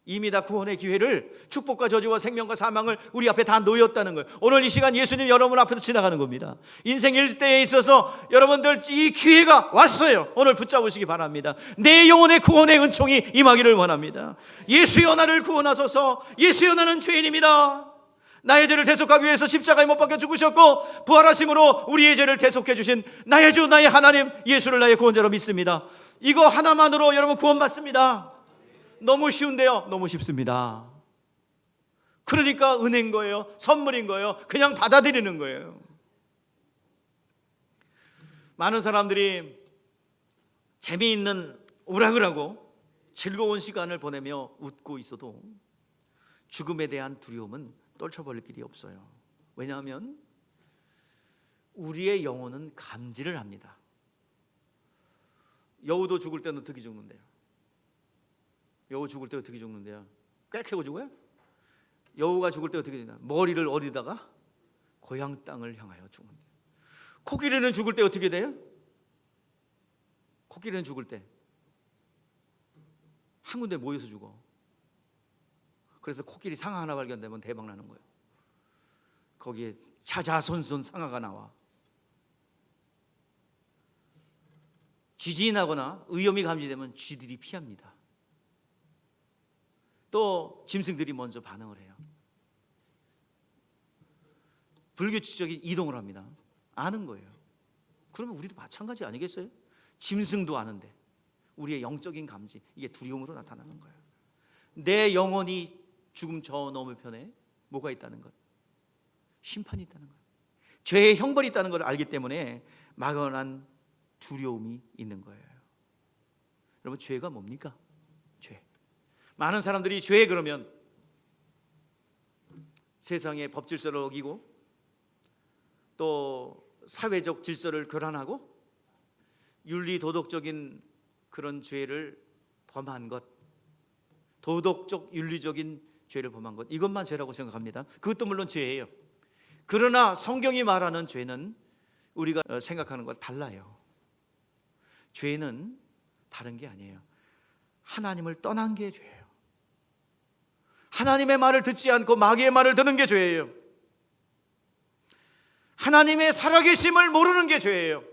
이미 다 구원의 기회를, 축복과 저주와 생명과 사망을 우리 앞에 다 놓였다는 거예요. 오늘 이 시간 예수님 여러분 앞에서 지나가는 겁니다. 인생 일대에 있어서 여러분들 이 기회가 왔어요. 오늘 붙잡으시기 바랍니다. 내 영혼의 구원의 은총이 임하기를 원합니다. 예수여 나를 구원하소서. 예수여 나는 죄인입니다. 나의 죄를 대속하기 위해서 십자가에 못 박혀 죽으셨고 부활하심으로 우리의 죄를 대속해 주신 나의 주 나의 하나님 예수를 나의 구원자로 믿습니다. 이거 하나만으로 여러분 구원받습니다. 너무 쉬운데요? 너무 쉽습니다. 그러니까 은혜인 거예요. 선물인 거예요. 그냥 받아들이는 거예요. 많은 사람들이 재미있는 오락을 하고 즐거운 시간을 보내며 웃고 있어도 죽음에 대한 두려움은 떨쳐버릴 길이 없어요. 왜냐하면 우리의 영혼은 감지를 합니다. 여우도 죽을 때는 어떻게 죽는데요? 여우 죽을 때 어떻게 죽는데요? 꽥하고 죽어요? 여우가 죽을 때 어떻게 되나? 머리를 어디다가 고향 땅을 향하여 죽는데요. 코끼리는 죽을 때 어떻게 돼요? 코끼리는 죽을 때 한 군데 모여서 죽어. 그래서 코끼리 상아 하나 발견되면 대박 나는 거예요. 거기에 자자손손 상아가 나와. 지진하거나 위험이 감지되면 쥐들이 피합니다. 또 짐승들이 먼저 반응을 해요. 불규칙적인 이동을 합니다. 아는 거예요. 그러면 우리도 마찬가지 아니겠어요? 짐승도 아는데 우리의 영적인 감지, 이게 두려움으로 나타나는 거예요. 내 영혼이 죽음 저 너머편에 뭐가 있다는 것, 심판이 있다는 것, 죄의 형벌이 있다는 걸 알기 때문에 막연한 두려움이 있는 거예요. 여러분, 죄가 뭡니까? 죄. 많은 사람들이 죄 그러면 세상의 법 질서를 어기고 또 사회적 질서를 교란하고 윤리 도덕적인 그런 죄를 범한 것, 도덕적 윤리적인 죄를 범한 것, 이것만 죄라고 생각합니다. 그것도 물론 죄예요. 그러나 성경이 말하는 죄는 우리가 생각하는 것 달라요. 죄는 다른 게 아니에요. 하나님을 떠난 게 죄예요. 하나님의 말을 듣지 않고 마귀의 말을 듣는 게 죄예요. 하나님의 살아계심을 모르는 게 죄예요.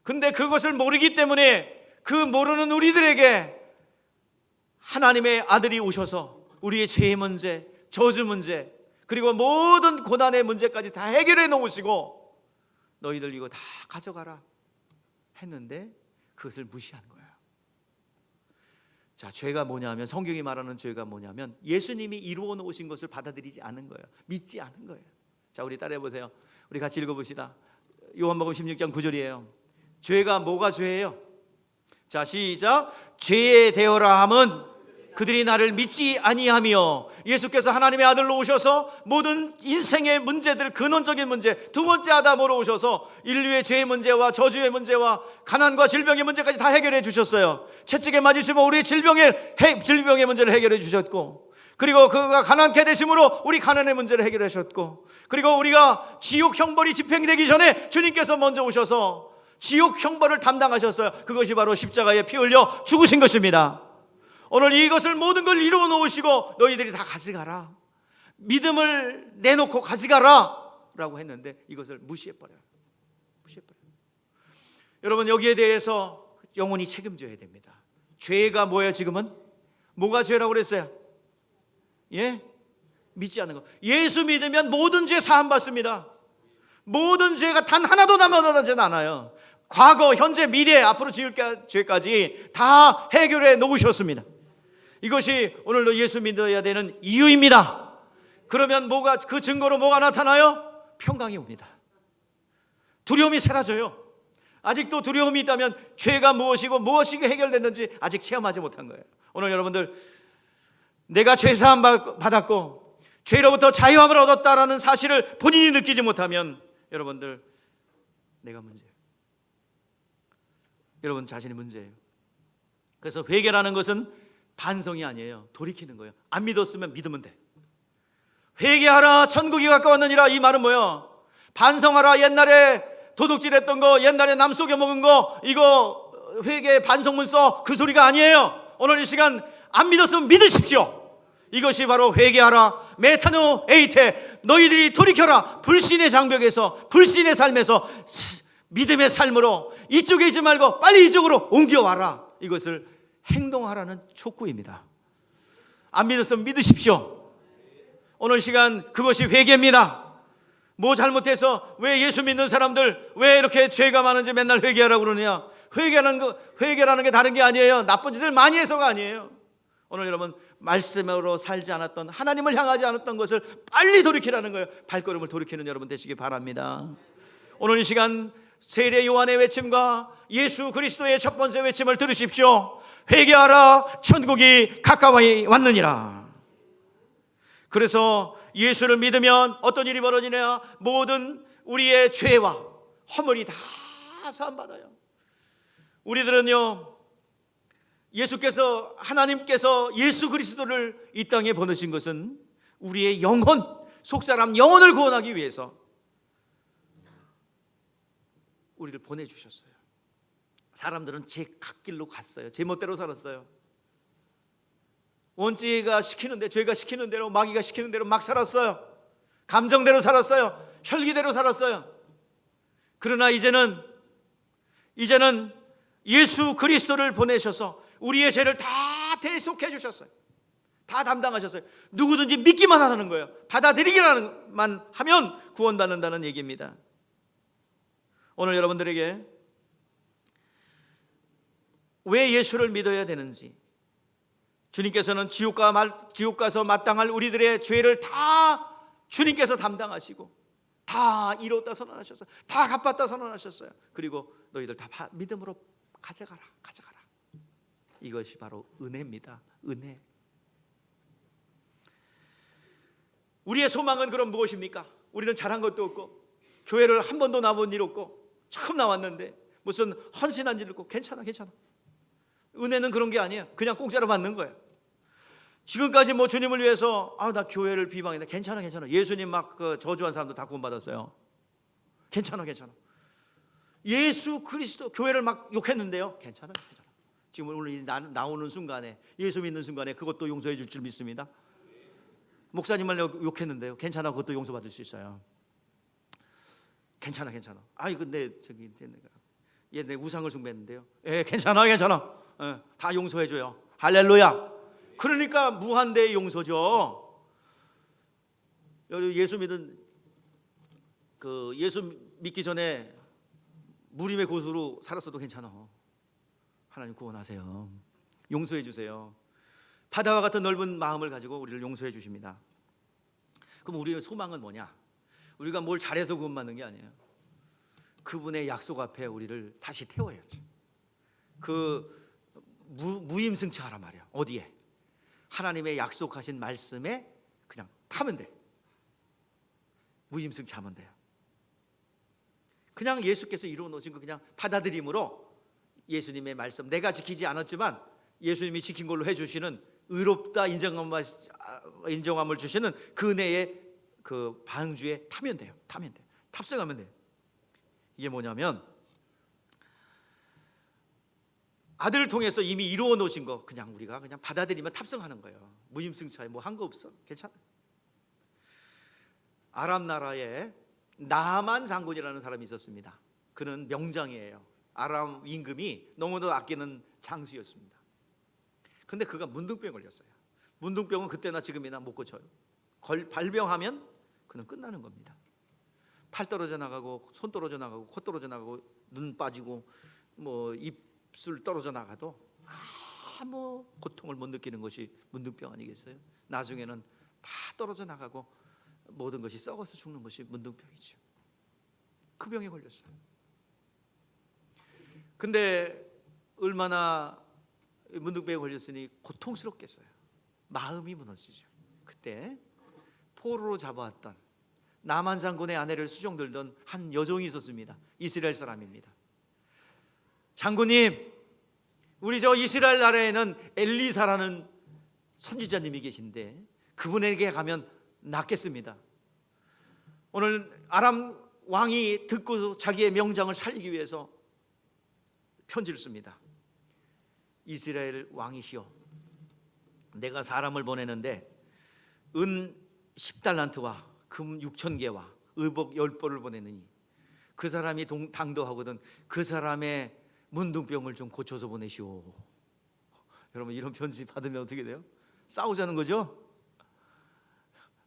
근데 그것을 모르기 때문에 그 모르는 우리들에게 하나님의 아들이 오셔서 우리의 죄의 문제, 저주 문제, 그리고 모든 고난의 문제까지 다 해결해 놓으시고 너희들 이거 다 가져가라 했는데 그것을 무시한 거예요. 자, 죄가 뭐냐면, 성경이 말하는 죄가 뭐냐면 예수님이 이루어 놓으신 것을 받아들이지 않은 거예요. 믿지 않은 거예요. 자, 우리 따라해 보세요. 우리 같이 읽어봅시다. 요한복음 16장 9절이에요. 죄가 뭐가 죄예요? 자, 시작. 죄에 대어라 함은 그들이 나를 믿지 아니하며. 예수께서 하나님의 아들로 오셔서 모든 인생의 문제들, 근원적인 문제, 두 번째 아담으로 오셔서 인류의 죄의 문제와 저주의 문제와 가난과 질병의 문제까지 다 해결해 주셨어요. 채찍에 맞으시면 우리의 질병의 문제를 해결해 주셨고, 그리고 그가 가난케 되심으로 우리 가난의 문제를 해결해 주셨고, 그리고 우리가 지옥 형벌이 집행되기 전에 주님께서 먼저 오셔서 지옥 형벌을 담당하셨어요. 그것이 바로 십자가에 피 흘려 죽으신 것입니다. 오늘 이것을 모든 걸 이루어 놓으시고 너희들이 다 가져가라, 믿음을 내놓고 가져가라 라고 했는데 이것을 무시해버려요. 여러분, 여기에 대해서 영원히 책임져야 됩니다. 죄가 뭐예요? 지금은 뭐가 죄라고 그랬어요? 예? 믿지 않는 거. 예수 믿으면 모든 죄 사함 받습니다. 모든 죄가 단 하나도 남아나지 않아요. 과거, 현재, 미래, 앞으로 지을 죄까지 다 해결해 놓으셨습니다. 이것이 오늘도 예수 믿어야 되는 이유입니다. 그러면 뭐가, 그 증거로 뭐가 나타나요? 평강이 옵니다. 두려움이 사라져요. 아직도 두려움이 있다면 죄가 무엇이고 무엇이 해결됐는지 아직 체험하지 못한 거예요. 오늘 여러분들, 내가 죄사함 받았고 죄로부터 자유함을 얻었다라는 사실을 본인이 느끼지 못하면 여러분들, 내가 문제예요. 여러분 자신이 문제예요. 그래서 회개라는 것은 반성이 아니에요. 돌이키는 거예요. 안 믿었으면 믿으면 돼. 회개하라, 천국이 가까웠느니라. 이 말은 뭐예요? 반성하라. 옛날에 도둑질했던 거, 옛날에 남 속여 먹은 거, 이거 회개 반성문 써, 그 소리가 아니에요. 오늘 이 시간 안 믿었으면 믿으십시오. 이것이 바로 회개하라 메타노 에이테, 너희들이 돌이켜라. 불신의 장벽에서, 불신의 삶에서 믿음의 삶으로 이쪽에 있지 말고 빨리 이쪽으로 옮겨와라. 이것을 행동하라는 촉구입니다. 안 믿었으면 믿으십시오. 오늘 시간 그것이 회개입니다. 뭐 잘못해서 왜 예수 믿는 사람들 왜 이렇게 죄가 많은지 맨날 회개하라고 그러느냐. 회개라는 게 다른 게 아니에요. 나쁜 짓을 많이 해서가 아니에요. 오늘 여러분 말씀으로 살지 않았던, 하나님을 향하지 않았던 것을 빨리 돌이키라는 거예요. 발걸음을 돌이키는 여러분 되시기 바랍니다. 오늘 이 시간 세례 요한의 외침과 예수 그리스도의 첫 번째 외침을 들으십시오. 회개하라, 천국이 가까이 왔느니라. 그래서 예수를 믿으면 어떤 일이 벌어지냐. 모든 우리의 죄와 허물이 다 사함받아요. 우리들은요, 하나님께서 예수 그리스도를 이 땅에 보내신 것은 우리의 영혼, 속사람 영혼을 구원하기 위해서 우리를 보내주셨어요. 사람들은 제 갓길로 갔어요. 제 멋대로 살았어요. 원죄가 시키는 대, 죄가 시키는 대로, 마귀가 시키는 대로 막 살았어요. 감정대로 살았어요. 혈기대로 살았어요. 그러나 이제는 예수 그리스도를 보내셔서 우리의 죄를 다 대속해 주셨어요. 다 담당하셨어요. 누구든지 믿기만 하라는 거예요. 받아들이기만 하면 구원받는다는 얘기입니다. 오늘 여러분들에게 왜 예수를 믿어야 되는지, 주님께서는 지옥 가서 마땅할 우리들의 죄를 다 주님께서 담당하시고 다 이뤘다 선언하셨어요. 다 갚았다 선언하셨어요. 그리고 너희들 다 믿음으로 가져가라. 이것이 바로 은혜입니다. 은혜. 우리의 소망은 그럼 무엇입니까? 우리는 잘한 것도 없고 교회를 한 번도 나본 일 없고 처음 나왔는데 무슨 헌신한 일 없고 괜찮아. 은혜는 그런 게 아니에요. 그냥 공짜로 받는 거예요. 지금까지 뭐 주님을 위해서 나 교회를 비방했는데 괜찮아. 예수님 막 저주한 사람도 다 구원받았어요. 괜찮아. 예수 그리스도 교회를 막 욕했는데요. 괜찮아. 지금 오늘 나오는 순간에, 예수 믿는 순간에 그것도 용서해 줄 줄 믿습니다. 목사님을 욕했는데요. 괜찮아. 그것도 용서받을 수 있어요. 괜찮아. 근데 얘 내 우상을 숭배했는데요. 괜찮아. 다 용서해 줘요. 할렐루야. 그러니까 무한대의 용서죠. 예수 믿기 전에 무림의 고수로 살았어도 괜찮아. 하나님 구원하세요. 용서해 주세요. 바다와 같은 넓은 마음을 가지고 우리를 용서해 주십니다. 그럼 우리의 소망은 뭐냐? 우리가 뭘 잘해서 구원받는 게 아니에요. 그분의 약속 앞에 우리를 다시 태워야죠. 무임승차하란 말이야. 어디에? 하나님의 약속하신 말씀에 그냥 타면 돼. 무임승차하면 돼요. 그냥 예수께서 이루어 놓으신 거 그냥 받아들임으로 예수님의 말씀, 내가 지키지 않았지만 예수님이 지킨 걸로 해주시는 의롭다 인정함을 주시는 그 은혜의 그 방주에 타면 돼요. 탑승하면 돼요. 이게 뭐냐면 아들을 통해서 이미 이루어 놓으신 거 그냥 우리가 그냥 받아들이면 탑승하는 거예요. 무임승차에 뭐 한 거 없어. 괜찮아. 아람 나라에 나만 장군이라는 사람이 있었습니다. 그는 명장이에요. 아람 임금이 너무도 아끼는 장수였습니다. 근데 그가 문둥병에 걸렸어요. 문둥병은 그때나 지금이나 못 고쳐요. 발병하면 그는 끝나는 겁니다. 팔 떨어져 나가고 손 떨어져 나가고 코 떨어져 나가고 눈 빠지고 뭐 입술 떨어져 나가도 아무 고통을 못 느끼는 것이 문둥병 아니겠어요? 나중에는 다 떨어져 나가고 모든 것이 썩어서 죽는 것이 문둥병이죠. 그 병에 걸렸어요. 근데 얼마나 문둥병에 걸렸으니 고통스럽겠어요. 마음이 무너지죠. 그때 포로로 잡아왔던 나만 장군의 아내를 수종들던 한 여종이 있었습니다. 이스라엘 사람입니다. 장군님, 우리 저 이스라엘 나라에는 엘리사라는 선지자님이 계신데 그분에게 가면 낫겠습니다. 오늘 아람 왕이 듣고 자기의 명장을 살리기 위해서 편지를 씁니다. 이스라엘 왕이시여, 내가 사람을 보내는데 은 10달란트와 금 6,000개와 의복 10벌을 보내느니 그 사람이 당도하거든 그 사람의 문둥병을 좀 고쳐서 보내시오. 여러분, 이런 편지 받으면 어떻게 돼요? 싸우자는 거죠?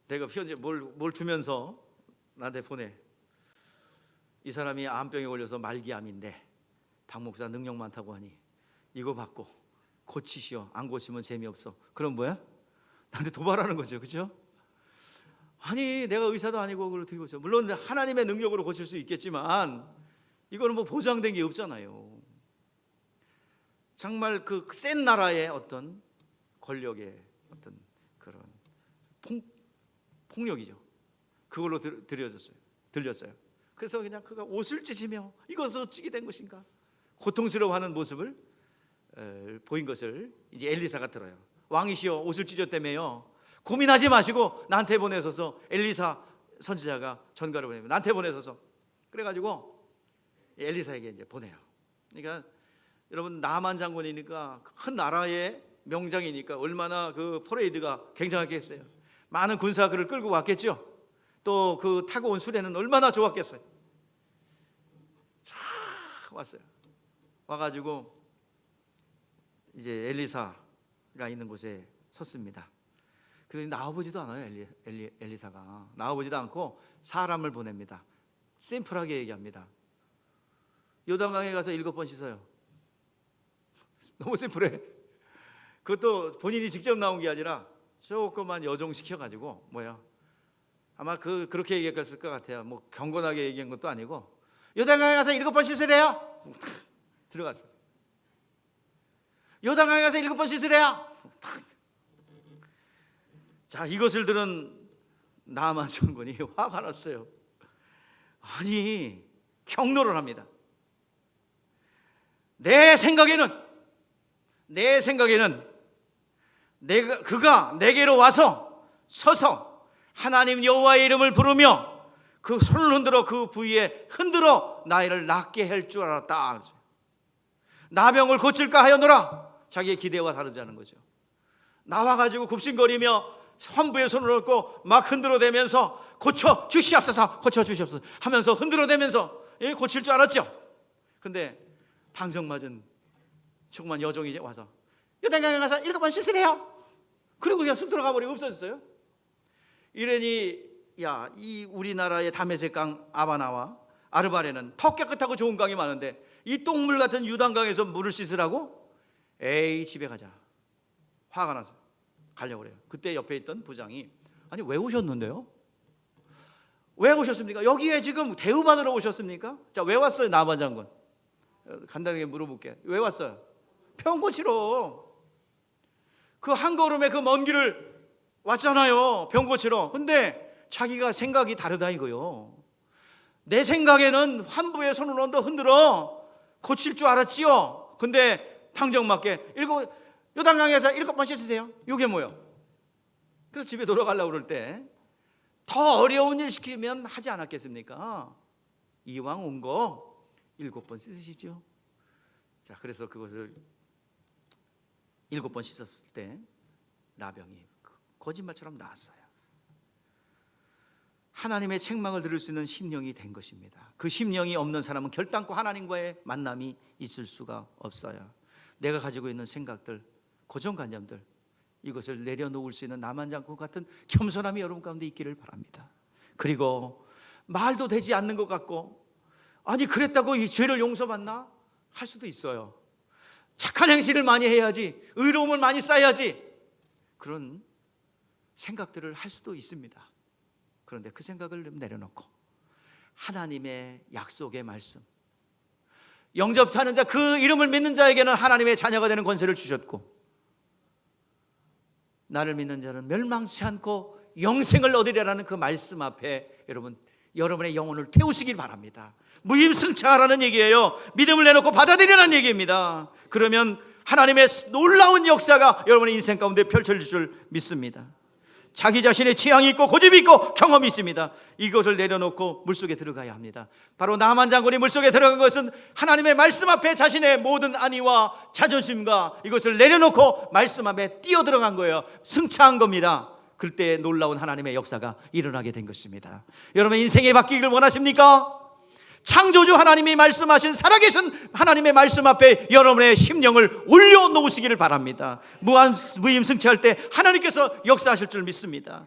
내가 편지 뭘 주면서 나한테 보내. 이 사람이 암병에 걸려서 말기암인데 박 목사 능력 많다고 하니 이거 받고 고치시오. 안 고치면 재미없어. 그럼 뭐야? 나한테 도발하는 거죠, 그렇죠? 아니, 내가 의사도 아니고 그걸 어떻게 고쳐? 물론 하나님의 능력으로 고칠 수 있겠지만 이거는 뭐 보장된 게 없잖아요. 정말 그 센 나라의 어떤 권력의 어떤 그런 폭력이죠. 그걸로 들렸어요. 그래서 그냥 그가 옷을 찢으며 이것은 어찌게 된 것인가 고통스러워하는 모습을 보인 것을 이제 엘리사가 들어요. 왕이시여, 옷을 찢었다며요. 고민하지 마시고 나한테 보내소서. 엘리사 선지자가 전가를 보내면 나한테 보내소서. 그래가지고 엘리사에게 이제 보내요. 그러니까 여러분, 나만 장군이니까 큰 나라의 명장이니까 얼마나 그 퍼레이드가 굉장하겠어요. 많은 군사가 그를 끌고 왔겠죠. 또 그 타고 온 수레는 얼마나 좋았겠어요. 쫙 왔어요. 와가지고 이제 엘리사가 있는 곳에 섰습니다. 그런데 나와보지도 않아요. 엘리사가 나와보지도 않고 사람을 보냅니다. 심플하게 얘기합니다. 요단강에 가서 7번 씻어요. 너무 심플해. 그것도 본인이 직접 나온 게 아니라 조금만 여종시켜가지고 아마 그렇게 얘기했을 것 같아요. 뭐 경건하게 얘기한 것도 아니고 요단강에 가서 7번 씻으래요. 들어갔어요. 요단강에 가서 7번 씻으래요. 자, 이것을 들은 나만 장군이 화가 났어요. 아니, 경로를 합니다. 내 생각에는 그가 내게로 와서 서서 하나님 여호와의 이름을 부르며 그 손을 흔들어 그 부위에 흔들어 나이를 낫게 할 줄 알았다. 나병을 고칠까 하였노라. 자기의 기대와 다르지 않은 거죠. 나와가지고 굽신거리며 환부에 손을 얹고 막 흔들어대면서 고쳐 주시옵소서, 고쳐 주시옵소서 하면서 흔들어대면서 고칠 줄 알았죠. 근데 방정맞은 조그만 여종이 이제 와서 요단강에 가서 7번 씻으래요. 그리고 그냥 쑥 들어가 버리고 없어졌어요. 이러니 이 우리나라의 다메섹강 아바나와 아르바레는 더 깨끗하고 좋은 강이 많은데 이 똥물 같은 유단강에서 물을 씻으라고? 에이, 집에 가자. 화가 나서 가려고 그래요. 그때 옆에 있던 부장이 아니, 왜 오셨는데요? 왜 오셨습니까? 여기에 지금 대우받으러 오셨습니까? 자, 왜 왔어요, 나만 장군? 간단하게 물어볼게. 왜 왔어요? 병 고치러. 그 한 걸음에 그 먼 길을 왔잖아요, 병 고치러. 근데 자기가 생각이 다르다 이거요. 내 생각에는 환부에 손을 얹어 흔들어 고칠 줄 알았지요. 근데 당정맞게 요단강에서 7번 씻으세요. 이게 뭐예요? 그래서 집에 돌아가려고 그럴 때 더 어려운 일 시키면 하지 않았겠습니까? 이왕 온 거 7번 씻으시죠. 자, 그래서 그것을 7번 씻었을 때 나병이 거짓말처럼 나았어요. 하나님의 책망을 들을 수 있는 심령이 된 것입니다. 그 심령이 없는 사람은 결단코 하나님과의 만남이 있을 수가 없어요. 내가 가지고 있는 생각들, 고정관념들, 이것을 내려놓을 수 있는 나만 장군 같은 겸손함이 여러분 가운데 있기를 바랍니다. 그리고 말도 되지 않는 것 같고 아니, 그랬다고 이 죄를 용서받나? 할 수도 있어요. 착한 행실을 많이 해야지, 의로움을 많이 쌓아야지, 그런 생각들을 할 수도 있습니다. 그런데 그 생각을 내려놓고 하나님의 약속의 말씀, 영접하는 자, 그 이름을 믿는 자에게는 하나님의 자녀가 되는 권세를 주셨고 나를 믿는 자는 멸망치 않고 영생을 얻으리라는 그 말씀 앞에 여러분의 영혼을 태우시길 바랍니다. 무임승차하라는 얘기예요. 믿음을 내놓고 받아들이라는 얘기입니다. 그러면 하나님의 놀라운 역사가 여러분의 인생 가운데 펼쳐질 줄 믿습니다. 자기 자신의 취향이 있고 고집이 있고 경험이 있습니다. 이것을 내려놓고 물속에 들어가야 합니다. 바로 나만 장군이 물속에 들어간 것은 하나님의 말씀 앞에 자신의 모든 안위와 자존심과 이것을 내려놓고 말씀 앞에 뛰어들어간 거예요. 승차한 겁니다. 그때 놀라운 하나님의 역사가 일어나게 된 것입니다. 여러분, 인생이 바뀌기를 원하십니까? 창조주 하나님이 말씀하신 살아계신 하나님의 말씀 앞에 여러분의 심령을 올려놓으시기를 바랍니다. 무임승차할 때 하나님께서 역사하실 줄 믿습니다.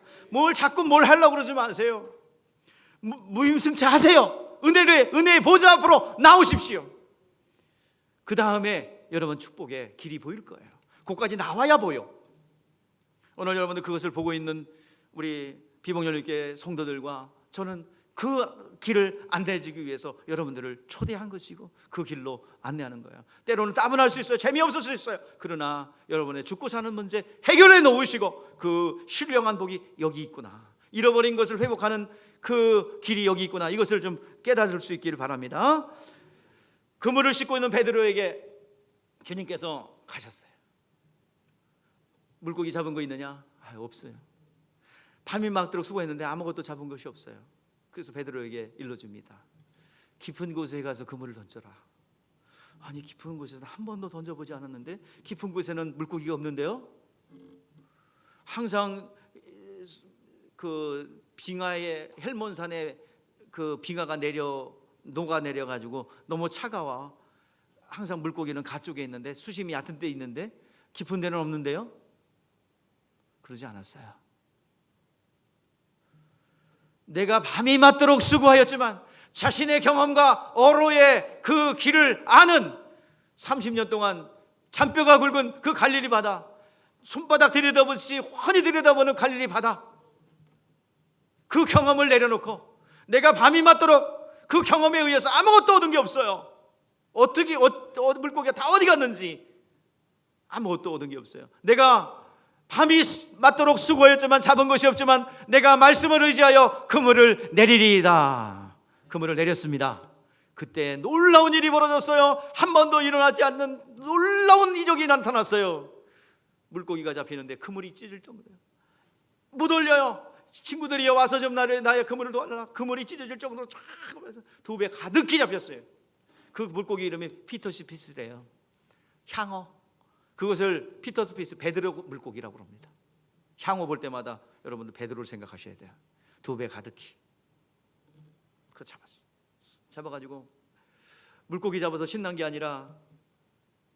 자꾸 뭘 하려고 그러지 마세요. 무임승차하세요. 은혜의 보좌 앞으로 나오십시오. 그 다음에 여러분 축복의 길이 보일 거예요. 거기까지 나와야 보여. 오늘 여러분들 그것을 보고 있는 우리 비봉열림교회 성도들과 저는 그 길을 안내해주기 위해서 여러분들을 초대한 것이고 그 길로 안내하는 거예요. 때로는 따분할 수 있어요. 재미없을 수 있어요. 그러나 여러분의 죽고 사는 문제 해결해 놓으시고 그 신령한 복이 여기 있구나, 잃어버린 것을 회복하는 그 길이 여기 있구나, 이것을 좀 깨달을 수 있기를 바랍니다. 그물을 싣고 있는 베드로에게 주님께서 가셨어요. 물고기 잡은 거 있느냐? 없어요. 밤이 막도록 수고했는데 아무것도 잡은 것이 없어요. 그래서 베드로에게 일러줍니다. 깊은 곳에 가서 그물을 던져라. 아니, 깊은 곳에서는 한 번도 던져보지 않았는데 깊은 곳에는 물고기가 없는데요. 항상 그 빙하의 헬몬산에 그 빙하가 녹아내려 가지고 너무 차가워. 항상 물고기는 가쪽에 있는데 수심이 얕은 데 있는데 깊은 데는 없는데요. 그러지 않았어요. 내가 밤이 맞도록 수고하였지만 자신의 경험과 어로의 그 길을 아는 30년 동안 잔뼈가 굵은 그 갈릴리 바다, 손바닥 들여다보듯이 훤히 들여다보는 갈릴리 바다, 그 경험을 내려놓고 내가 밤이 맞도록 그 경험에 의해서 아무것도 얻은 게 없어요. 어떻게 물고기가 다 어디 갔는지 아무것도 얻은 게 없어요. 내가 밤이 맞도록 수고했지만 잡은 것이 없지만 내가 말씀을 의지하여 그물을 내리리이다. 그물을 내렸습니다. 그때 놀라운 일이 벌어졌어요. 한 번도 일어나지 않는 놀라운 이적이 나타났어요. 물고기가 잡히는데 그물이 찢어질 정도예요. 못 올려요. 친구들이 와서 좀 나의 그물을 도와라. 그물이 찢어질 정도로 쫙 하면서 두 배 가득히 잡혔어요. 그 물고기 이름이 피터스피스래요. 향어. 그것을 피터스피스, 베드로 물고기라고 합니다. 향어 볼 때마다 여러분들 베드로를 생각하셔야 돼요. 두 배 가득히. 그거 잡았어요. 잡아가지고 물고기 잡아서 신난 게 아니라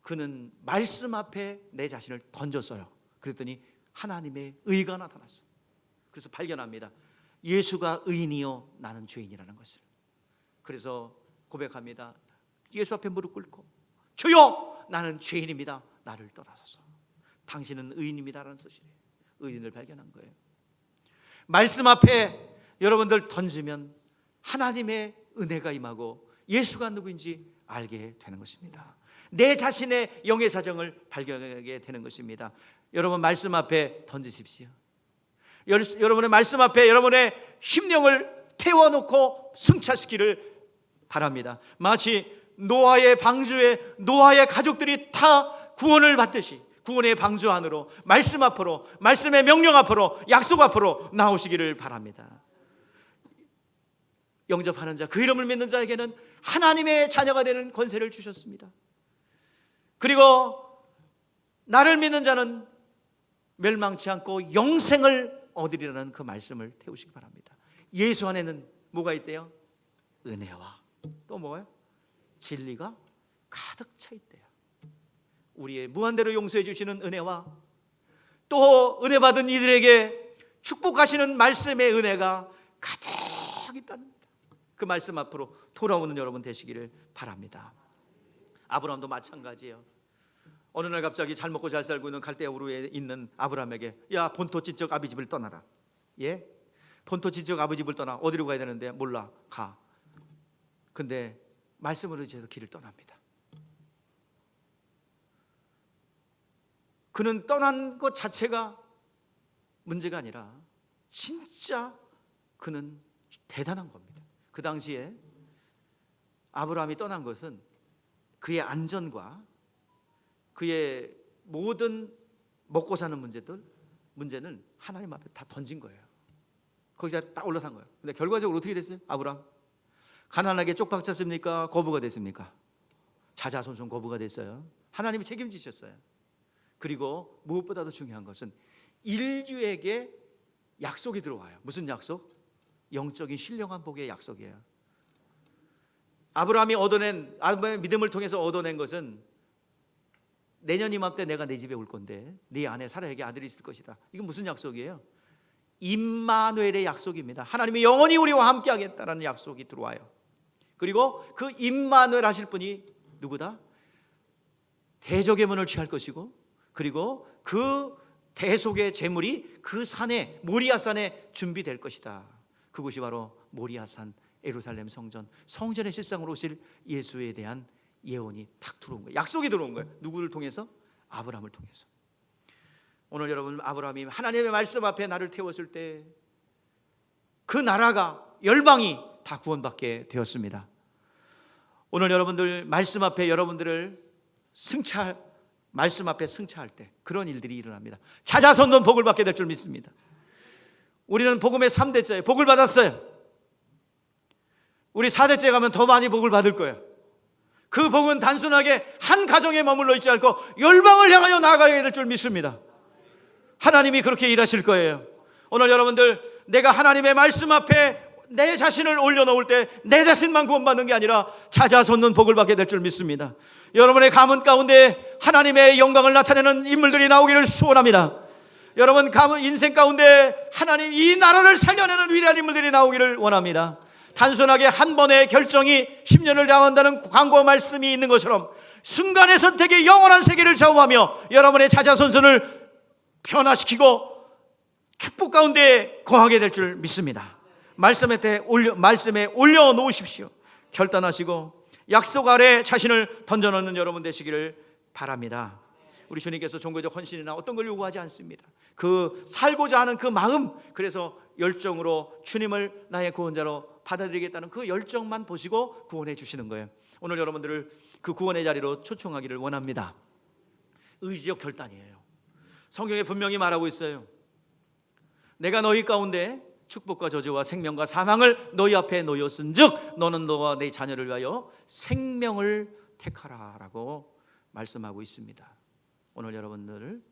그는 말씀 앞에 내 자신을 던졌어요. 그랬더니 하나님의 의가 나타났어요. 그래서 발견합니다. 예수가 의인이요 나는 죄인이라는 것을. 그래서 고백합니다. 예수 앞에 무릎 꿇고 주여 나는 죄인입니다. 나를 떠나소서. 당신은 의인입니다라는 소식이에요. 의인을 발견한 거예요. 말씀 앞에 여러분들 던지면 하나님의 은혜가 임하고 예수가 누구인지 알게 되는 것입니다. 내 자신의 영의 사정을 발견하게 되는 것입니다. 여러분 말씀 앞에 던지십시오. 여러분의 말씀 앞에 여러분의 심령을 태워놓고 승차시키를 바랍니다. 마치 노아의 방주에 노아의 가족들이 다 구원을 받듯이 구원의 방주 안으로 말씀 앞으로, 말씀의 명령 앞으로, 약속 앞으로 나오시기를 바랍니다. 영접하는 자, 그 이름을 믿는 자에게는 하나님의 자녀가 되는 권세를 주셨습니다. 그리고 나를 믿는 자는 멸망치 않고 영생을 얻으리라는 그 말씀을 태우시기 바랍니다. 예수 안에는 뭐가 있대요? 은혜와 또 뭐예요? 진리가 가득 차 있대요. 우리의 무한대로 용서해 주시는 은혜와 또 은혜 받은 이들에게 축복하시는 말씀의 은혜가 가득 있다는 그 말씀 앞으로 돌아오는 여러분 되시기를 바랍니다. 아브라함도 마찬가지예요. 어느 날 갑자기 잘 먹고 잘 살고 있는 갈대아 우르에 있는 아브라함에게 야 본토 지적 아비 집을 떠나라. 예? 본토 지적 아비 집을 떠나. 어디로 가야 되는데? 몰라. 가. 근데 말씀을 의지해서 길을 떠납니다. 그는 떠난 것 자체가 문제가 아니라 진짜 그는 대단한 겁니다. 그 당시에 아브라함이 떠난 것은 그의 안전과 그의 모든 먹고 사는 문제는 하나님 앞에 다 던진 거예요. 거기다 딱 올라탄 거예요. 근데 결과적으로 어떻게 됐어요? 아브라함 가난하게 쪽박쳤습니까? 거부가 됐습니까? 자자손손 거부가 됐어요. 하나님이 책임지셨어요. 그리고 무엇보다도 중요한 것은 인류에게 약속이 들어와요. 무슨 약속? 영적인 신령한 복의 약속이에요. 아브라함의 믿음을 통해서 얻어낸 것은 내년 이맘때 내가 내 집에 올 건데 네 안에 사라에게 아들이 있을 것이다. 이건 무슨 약속이에요? 임마누엘의 약속입니다. 하나님이 영원히 우리와 함께 하겠다라는 약속이 들어와요. 그리고 그 임마누엘 하실 분이 누구다? 대적의 문을 취할 것이고, 그리고 그 대속의 제물이 그 산에, 모리아산에 준비될 것이다. 그곳이 바로 모리아산, 예루살렘 성전의 실상으로 오실 예수에 대한 예언이 탁 들어온 거예요. 약속이 들어온 거예요. 누구를 통해서? 아브라함을 통해서. 오늘 여러분, 아브라함이 하나님의 말씀 앞에 나를 태웠을 때 그 나라가, 열방이 다 구원받게 되었습니다. 오늘 여러분들 말씀 앞에 여러분들을 말씀 앞에 승차할 때 그런 일들이 일어납니다. 자자손손 복을 받게 될 줄 믿습니다. 우리는 복음의 3대째에 복을 받았어요. 우리 4대째 가면 더 많이 복을 받을 거예요. 그 복은 단순하게 한 가정에 머물러 있지 않고 열방을 향하여 나아가게 될 줄 믿습니다. 하나님이 그렇게 일하실 거예요. 오늘 여러분들, 내가 하나님의 말씀 앞에 내 자신을 올려놓을 때 내 자신만 구원받는 게 아니라 자자손손 복을 받게 될 줄 믿습니다. 여러분의 가문 가운데 하나님의 영광을 나타내는 인물들이 나오기를 소원합니다. 여러분 인생 가운데 하나님 이 나라를 살려내는 위대한 인물들이 나오기를 원합니다. 단순하게 한 번의 결정이 10년을 좌우한다는 광고 말씀이 있는 것처럼 순간의 선택이 영원한 세계를 좌우하며 여러분의 자자손손을 변화시키고 축복 가운데 거하게 될 줄 믿습니다. 말씀에 올려놓으십시오. 결단하시고 약속 아래 자신을 던져놓는 여러분 되시기를 바랍니다. 우리 주님께서 종교적 헌신이나 어떤 걸 요구하지 않습니다. 그 살고자 하는 그 마음, 그래서 열정으로 주님을 나의 구원자로 받아들이겠다는 그 열정만 보시고 구원해 주시는 거예요. 오늘 여러분들을 그 구원의 자리로 초청하기를 원합니다. 의지적 결단이에요. 성경에 분명히 말하고 있어요. 내가 너희 가운데 축복과 저주와 생명과 사망을 너희 앞에 놓였은즉 너는 너와 내 자녀를 위하여 생명을 택하라 라고 말씀하고 있습니다. 오늘 여러분들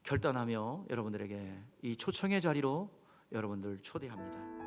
결단하며 여러분들에게 이 초청의 자리로 여러분들 초대합니다.